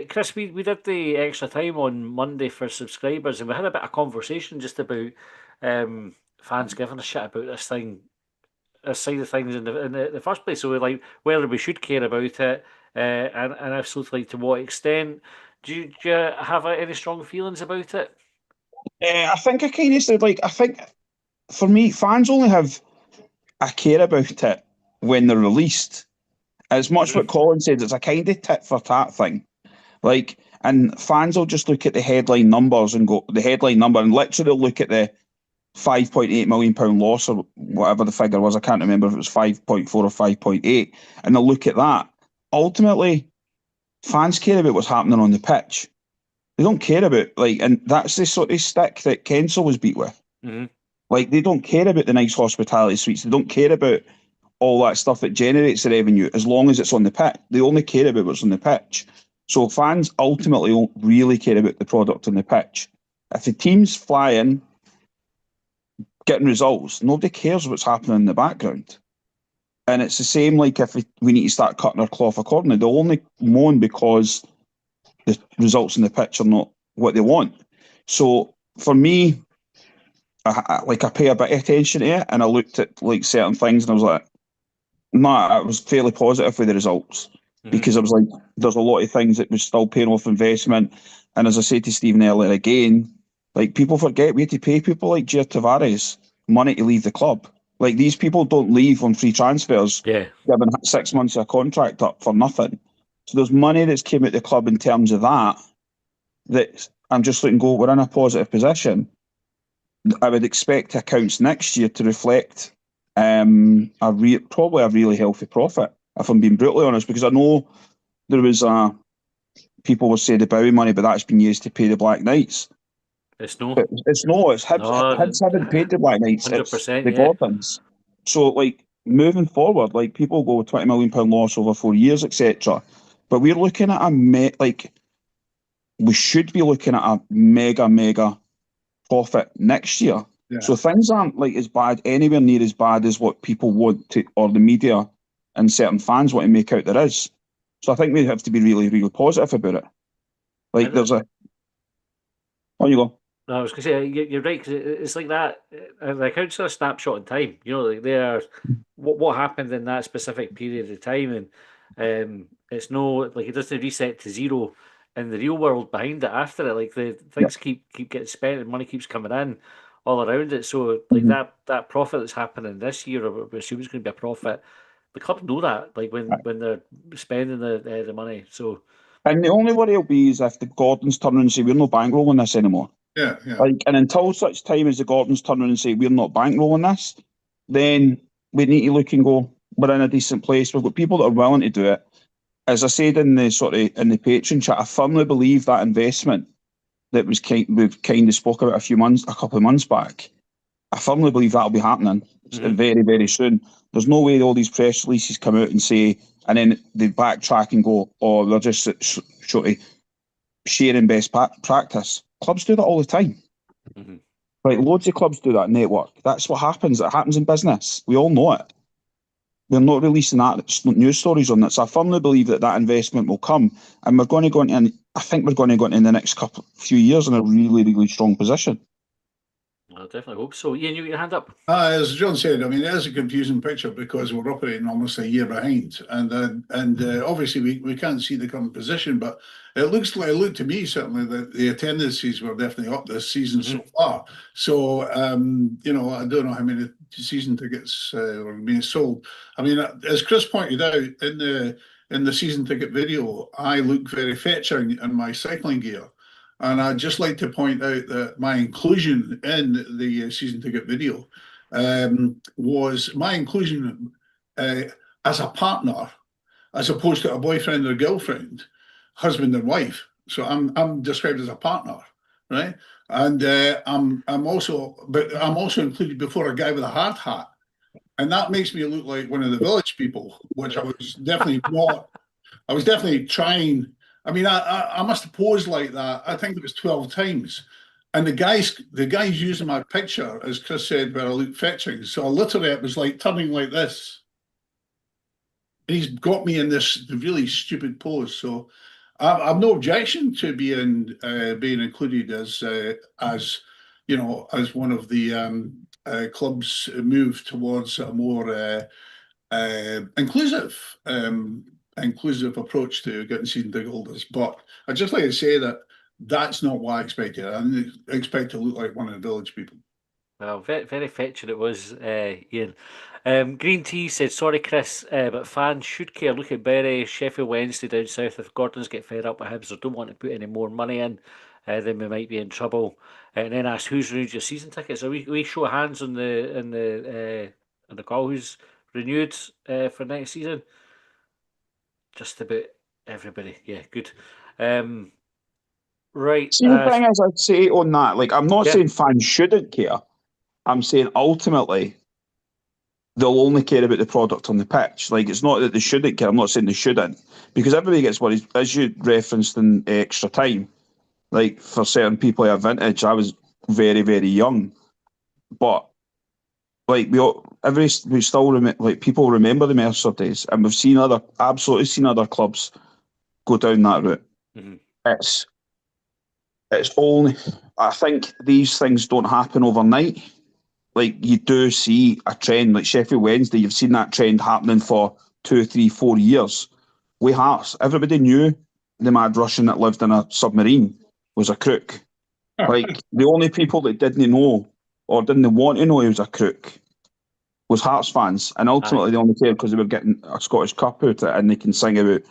Chris, we did the extra time on Monday for subscribers, and we had a bit of conversation just about fans giving a shit about this side of things in the first place. So like whether we should care about it, and if so, like to what extent. Do you have any strong feelings about it? I think I kind of said, like, I think for me, fans only have a care about it when they're released. As much what Colin said, it's a kind of tit for tat thing. Like, and fans will just look at the headline numbers and go, the headline number, and literally look at the £5.8 million loss or whatever the figure was. I can't remember if it was 5.4 or 5.8. And they'll look at that. Ultimately, fans care about what's happening on the pitch. They don't care about, like, and that's the sort of stick that Kensal was beat with. Like, they don't care about the nice hospitality suites. They don't care about all that stuff that generates the revenue as long as it's on the pitch. They only care about what's on the pitch. So fans ultimately don't really care about the product on the pitch. If the team's flying, getting results, nobody cares what's happening in the background. And it's the same like if we need to start cutting our cloth accordingly. They'll only moan because the results in the pitch are not what they want. So for me, I pay a bit of attention to it, and I looked at like certain things and I was like, I was fairly positive with the results because I was like, there's a lot of things that was still paying off investment. And as I said to Stephen earlier again, like people forget we had to pay people like Jair Tavares money to leave the club. Like these people don't leave on free transfers, given 6 months of a contract up for nothing. So there's money that's came out the club in terms of that I'm just looking go, we're in a positive position. I would expect accounts next year to reflect probably a really healthy profit, if I'm being brutally honest, because I know there was people will say the Bowie money, but that's been used to pay the Black Knights. It's no. It's Hibs haven't paid the Black Knights. 100%, it's the Gordons. So like moving forward, like people go with £20 million loss over 4 years, etc. But we're looking at we should be looking at a mega profit next year. Yeah. So things aren't like as bad, anywhere near as bad as what people want to, or the media and certain fans want to make out there is. So I think we have to be really, really positive about it. Like there's a... On you go. No, I was going to say you're right, because it's like that. Like how just a snapshot in time. You know, like there, what happened in that specific period of time, and it's no like it doesn't reset to zero in the real world behind it after it. Like the things keep getting spent and money keeps coming in all around it. So like that profit that's happening this year, or we assume it's going to be a profit. The clubs know that, like when they're spending the money. So. And the only worry will be is if the Gordons turn around and say we're not bankrolling this anymore. Yeah. Like, and until such time as the Gordons turn around and say we're not bankrolling this, then we need to look and go, we're in a decent place. We've got people that are willing to do it. As I said in the Patreon chat, I firmly believe that investment that we've kind of spoke about a couple of months back. I firmly believe that'll be happening very, very soon. There's no way all these press releases come out and say, and then they backtrack and go, oh, they're just sort of sharing best practice. Clubs do that all the time. Like loads of clubs do that network. That's what happens. It happens in business. We all know it. They're not releasing that news stories on that. So I firmly believe that investment will come, and we're going to go into, and I think we're going to go into the next few years in a really, really strong position. I definitely hope so. Ian, you got your hand up. As John said, I mean, it is a confusing picture because we're operating almost a year behind, and obviously we can't see the current position, but it looked to me certainly that the attendances were definitely up this season so far. So I don't know how many season tickets are being sold. I mean, as Chris pointed out in the season ticket video, I look very fetching in my cycling gear. And I'd just like to point out that my inclusion in the season ticket video was my inclusion as a partner, as opposed to a boyfriend or girlfriend, husband and wife. So I'm described as a partner, right? And I'm also included before a guy with a hard hat, and that makes me look like one of the village people, which I was definitely not. I was definitely trying. I mean, I must have posed like that. I think it was 12 times. And the guy's using my picture, as Chris said, where I look fetching. So literally it was like turning like this. And he's got me in this really stupid pose. So I've no objection to being included as one of the clubs move towards a more inclusive approach to getting season ticket holders. But I'd just like to say that that's not what I expected. I didn't expect to look like one of the village people. Well, very, very fetching it was, Ian. Green Tea said, sorry, Chris, but fans should care. Look at Bury, Sheffield Wednesday down south. If Gordons get fed up with Hibs or don't want to put any more money in, then we might be in trouble. And then ask, who's renewed your season tickets? Are we show of hands on the call who's renewed for next season? Just about everybody. Yeah, good. Right. See, the thing is, I'd say on that, like, I'm not saying fans shouldn't care. I'm saying ultimately they'll only care about the product on the pitch. Like, it's not that they shouldn't care. I'm not saying they shouldn't, because everybody gets worried. As you referenced in extra time, like for certain people who have vintage, I was very, very young, but like we still remember, like people remember the Mercer days, and we've absolutely seen other clubs go down that route. It's only, I think these things don't happen overnight. Like, you do see a trend, like Sheffield Wednesday, you've seen that trend happening for 2, 3, 4 years. With Hearts, everybody knew the mad Russian that lived in a submarine was a crook. Like, the only people that didn't know or didn't want to know he was a crook was Hearts fans. And ultimately, they only cared because they were getting a Scottish Cup out of it and they can sing about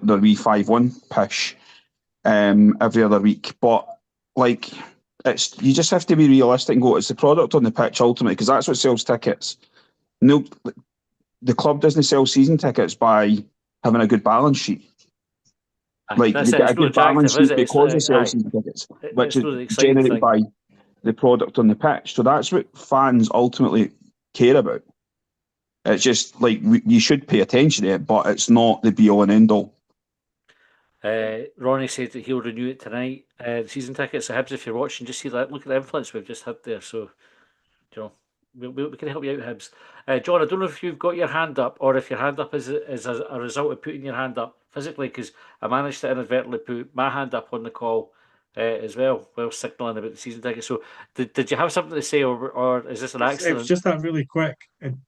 their wee 5-1 pish every other week. But, like, you just have to be realistic and go, it's the product on the pitch ultimately, because that's what sells tickets. No, the club doesn't sell season tickets by having a good balance sheet. Like, you get a good balance sheet because they sell season tickets, which is generated by the product on the pitch. So that's what fans ultimately care about. It's just like you should pay attention to it, but it's not the be all and end all. Ronnie said that he'll renew it tonight. Season tickets, so Hibs, if you're watching, just see that. Look at the influence we've just had there. So, you know, we can help you out, Hibs. John, I don't know if you've got your hand up or if your hand up is a result of putting your hand up physically, because I managed to inadvertently put my hand up on the call as well while signalling about the season tickets. So, did you have something to say, or is this an It accident? was just that really quick.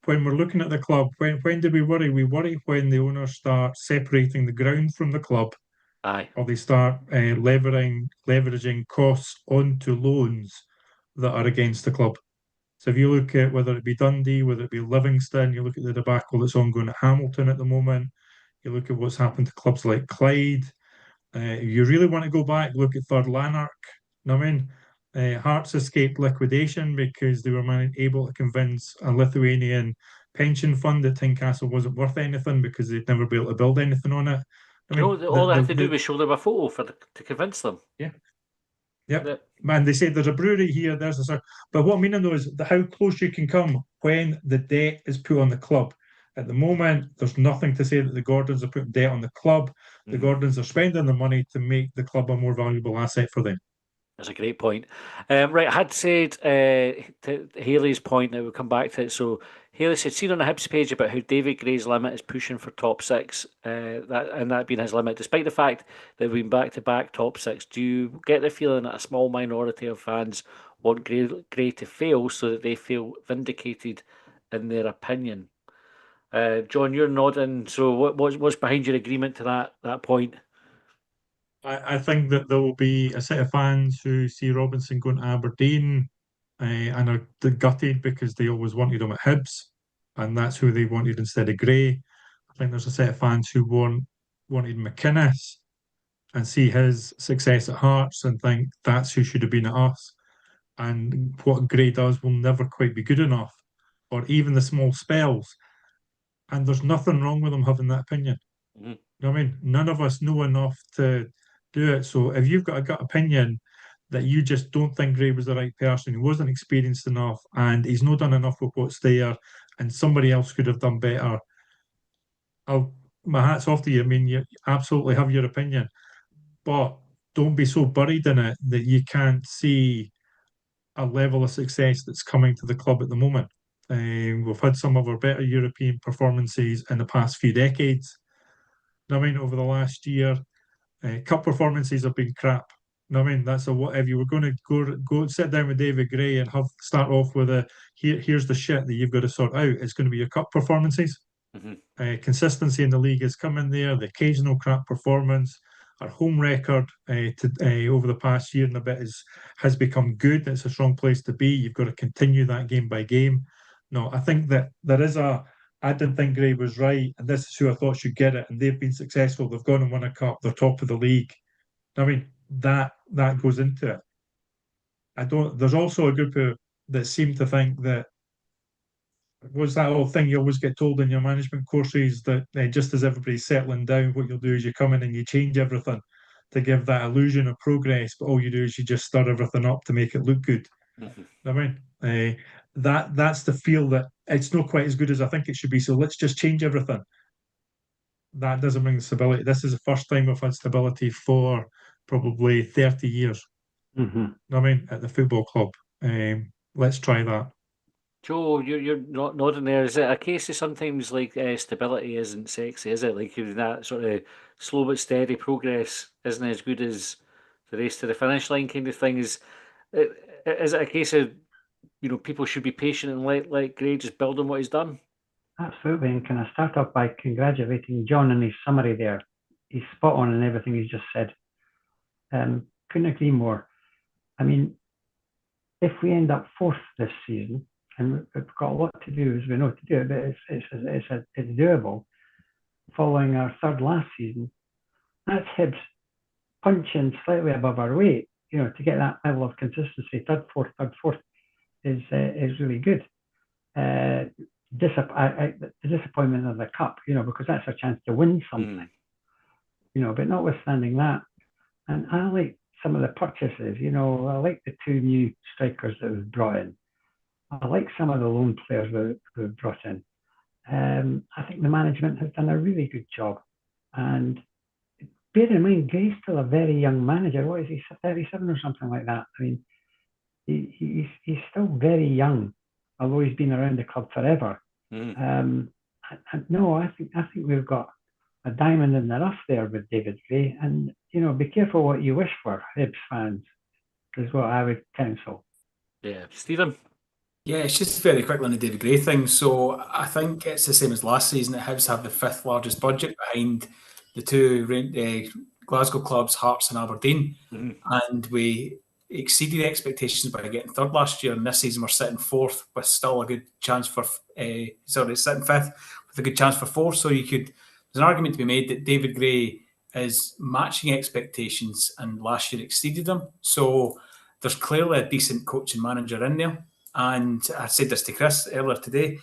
When we're looking at the club, when do we worry? We worry when the owners start separating the ground from the club, Aye. or they start leveraging costs onto loans that are against the club. So if you look at whether it be Dundee, whether it be Livingston, you look at the debacle that's ongoing at Hamilton at the moment, you look at what's happened to clubs like Clyde. If you really want to go back, look at Third Lanark. You know what I mean? Hearts escaped liquidation because they were able to convince a Lithuanian pension fund that Tynecastle wasn't worth anything because they'd never be able to build anything on it. I You mean, know, all they had to do was show them a photo to convince them. Yeah. Yep. Man, they say there's a brewery here, there's a. But what I'm meaning though is how close you can come when the debt is put on the club. At the moment, there's nothing to say that the Gordons are putting debt on the club. The Gordons are spending the money to make the club a more valuable asset for them. That's a great point. Right, I had said to Haley's point that we'll come back to it. So Haley said, seen on the Hibs page about how David Gray's limit is pushing for top six, that being his limit, despite the fact that we've been back-to-back top six. Do you get the feeling that a small minority of fans want Gray to fail so that they feel vindicated in their opinion? John, you're nodding. So what's behind your agreement to that point? I think that there will be a set of fans who see Robinson going to Aberdeen and are gutted because they always wanted him at Hibs, and that's who they wanted instead of Gray. I think there's a set of fans who wanted McInnes and see his success at Hearts and think that's who should have been at us. And what Gray does will never quite be good enough, or even the small spells. And there's nothing wrong with them having that opinion. Mm-hmm. You know what I mean? None of us know enough to do it. So if you've got a gut opinion that you just don't think Gray was the right person, he wasn't experienced enough, and he's not done enough with what's there, and somebody else could have done better, my hat's off to you. I mean, you absolutely have your opinion, but don't be so buried in it that you can't see a level of success that's coming to the club at the moment. We've had some of our better European performances in the past few decades. I mean, over the last year, cup performances have been crap. I mean, that's what if you were going to go sit down with David Gray and start off with here's the shit that you've got to sort out. It's going to be your cup performances. Mm-hmm. Consistency in the league has come in there. The occasional crap performance, our home record over the past year and a bit has become good. It's a strong place to be. You've got to continue that game by game. No, I think that there is I didn't think Gray was right, and this is who I thought should get it. And they've been successful. They've gone and won a cup. They're top of the league. I mean, that goes into it. There's also a group that seem to think that was that old thing you always get told in your management courses that just as everybody's settling down, what you'll do is you come in and you change everything to give that illusion of progress, but all you do is you just stir everything up to make it look good. Mm-hmm. I mean, that's the feel that it's not quite as good as I think it should be. So let's just change everything. That doesn't bring stability. This is the first time we've had stability for probably 30 years. Mm-hmm. I mean, at the football club. Let's try that. Joe, you're not nodding there. Is it a case of sometimes like stability isn't sexy, is it? Like that sort of slow but steady progress isn't as good as the race to the finish line kind of thing. Is it a case of people should be patient and let Gray just build on what he's done? Absolutely, and can I start off by congratulating John on his summary there? He's spot on in everything he's just said. Couldn't agree more. I mean, if we end up fourth this season, and we've got a lot to do, as we know to do it, but it's doable. Following our third last season, that's Hibs punching slightly above our weight. To get that level of consistency, third, fourth is really good. The disappointment of the cup, because that's a chance to win something. But notwithstanding that, and I like some of the purchases. I like the two new strikers that we've brought in. I like some of the loan players that we've brought in. I think the management has done a really good job, and bear in mind, Gray's still a very young manager. What is he, 37 or something like that? I mean, he's still very young, although he's been around the club forever. No, I think we've got a diamond in the rough there with David Gray, and be careful what you wish for, Hibs fans, is what I would counsel. Yeah, Stephen. Yeah, it's just very quickly on the David Gray thing. So I think it's the same as last season. The Hibs have the 5th largest budget behind the two Glasgow clubs, Hearts and Aberdeen, and we exceeded expectations by getting 3rd last year. And this season we're sitting 4th with still a good chance for sitting 5th with a good chance for 4th. So there's an argument to be made that David Gray is matching expectations, and last year exceeded them. So there's clearly a decent coach and manager in there. And I said this to Chris earlier today,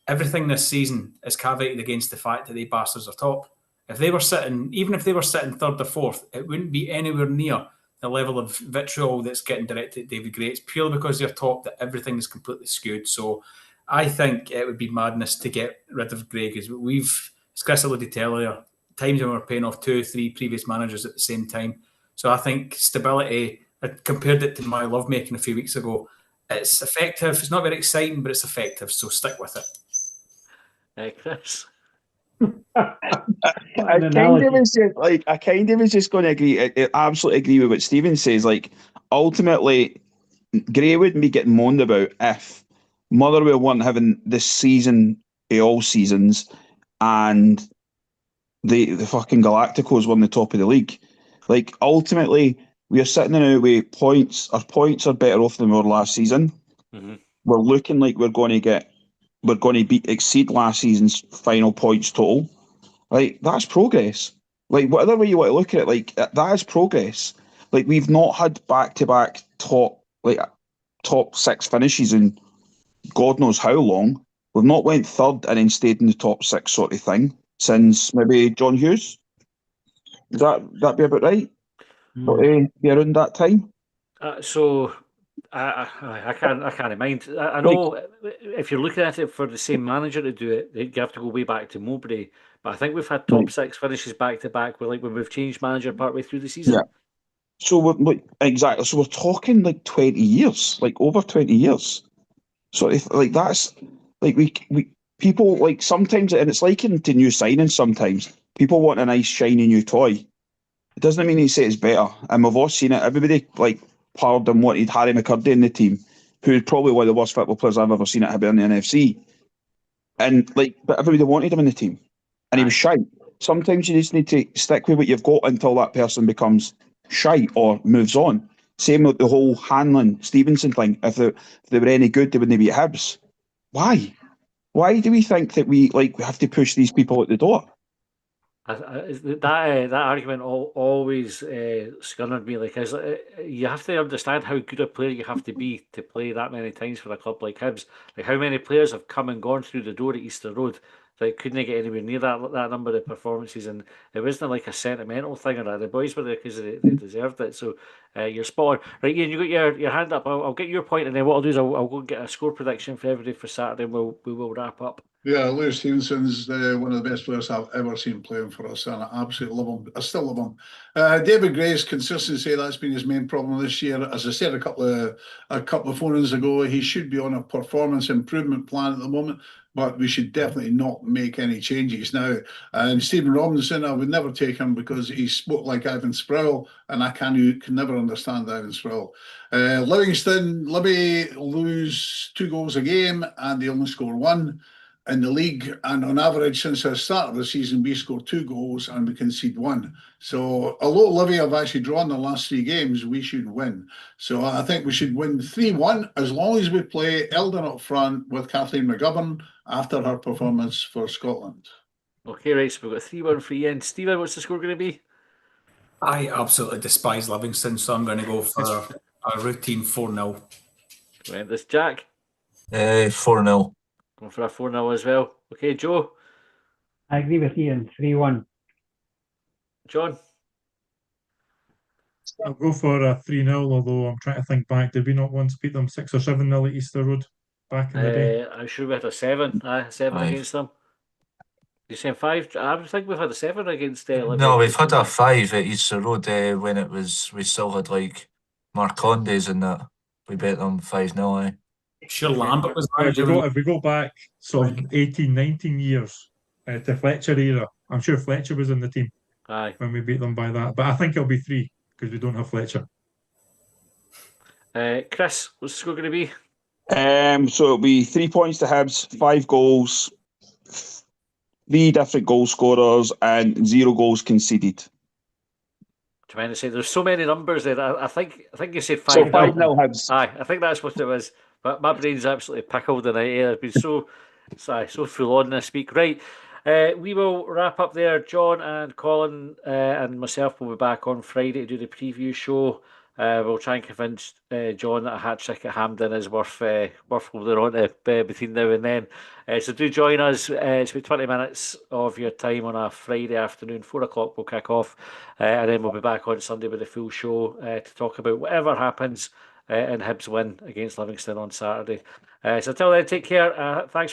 everything this season is caveated against the fact that they bastards are top. Even if they were sitting 3rd or 4th, it wouldn't be anywhere near the level of vitriol that's getting directed at David Gray. It's purely because they're top that everything is completely skewed. So I think it would be madness to get rid of Gray, because as Chris alluded to earlier, times when we're paying off 2 or 3 previous managers at the same time. So I think stability, I compared it to my lovemaking a few weeks ago. It's effective. It's not very exciting, but it's effective. So stick with it. Chris. I kind of was just going to agree. I absolutely agree with what Stephen says. Like, ultimately, Gray wouldn't be getting moaned about if Motherwell weren't having this season of all seasons, and the fucking Galacticos were on the top of the league. Like, ultimately, we are sitting in a way points. Our points are better off than we were last season. We're looking like we're going to exceed last season's final points total. Like, that's progress. Like, whatever way you want to look at it, like, that is progress. Like, we've not had back-to-back top 6 finishes in God knows how long. We've not went 3rd and then stayed in the top 6 sort of thing since maybe John Hughes. Would that be about right? Be around that time. So I can't mind. I know if you're looking at it for the same manager to do it, you have to go way back to Mowbray. But I think we've had top 6 finishes back to back. When we've changed manager partway through the season. Yeah. So exactly. So we're talking like 20 years, like over 20 years. So that's like we people like sometimes, and it's like into new signings. Sometimes people want a nice shiny new toy. It doesn't mean he say it's better. And we've all seen it. Everybody parred and wanted Harry McCurdy in the team, who's probably one of the worst football players I've ever seen at Hibernian FC. And but everybody wanted him in the team, and he was shite. Sometimes you just need to stick with what you've got until that person becomes shite or moves on. Same with the whole Hanlon Stevenson thing. If they were any good, they wouldn't be at Hibs. Why? Why do we think that we have to push these people out the door? That argument always scunnered me. You have to understand how good a player you have to be to play that many times for a club like Hibs. Like, how many players have come and gone through the door at Easter Road that couldn't get anywhere near that number of performances, and it wasn't like a sentimental thing or that. The boys were there because they deserved it. So you're spot on. Right, Ian, you got your hand up. I'll get your point, and then what I'll do is I'll go and get a score prediction for everybody for Saturday, and we will wrap up. Yeah, Lewis Stevenson's one of the best players I've ever seen playing for us, and I absolutely love him. I still love him. David Gray's consistency, that's been his main problem this year. As I said a couple of phone-ins ago, he should be on a performance improvement plan at the moment, but we should definitely not make any changes now. And Stephen Robinson, I would never take him because he spoke like Ivan Sproul, and I can never understand Ivan Sproul. Livingston, Libby lose 2 goals a game, and they only score 1 in the league, and on average since the start of the season we scored 2 goals and we concede 1. So although Livy have actually drawn the last 3 games, we should win. So I think we should win 3-1 as long as we play Eldon up front with Kathleen McGovern after her performance for Scotland. Okay, right, so we've got 3-1 for Ian. Stephen, what's the score going to be? I absolutely despise Livingston, so I'm going to go for a routine 4-0. Right, this Jack? 4-0. Going for a 4-0 as well. Okay, Joe? I agree with Ian, 3-1. John? I'll go for a 3-0, although I'm trying to think back. Did we not once beat them 6 or 7-0 at Easter Road back in the day? I'm sure we had a 7 against them. You saying 5? I think we've had a 7 against Livi. No, we've had a 5 at Easter Road when we still had like Marcondes and that. We bet them 5-0. Sure, Lambert was If we go back sort of 18, 19 years to Fletcher era, I'm sure Fletcher was in the team when we beat them by that. But I think it'll be 3 because we don't have Fletcher. Chris, what's the score going to be? So it'll be 3 points to Hibs, 5 goals, 3 different goal scorers, and 0 goals conceded. Trying to say there's so many numbers there. I think you said 5. So 5-0 Hibs. Aye, I think that's what it was. But my brain's absolutely pickled tonight. I've been so full on this week. Right, we will wrap up there. John and Colin and myself will be back on Friday to do the preview show. We'll try and convince John that a hat trick at Hampden is worth holding on to between now and then. So do join us. It's about 20 minutes of your time on a Friday afternoon. 4 o'clock we'll kick off. And then we'll be back on Sunday with a full show to talk about whatever happens and Hibs win against Livingston on Saturday. So until then, take care. Thanks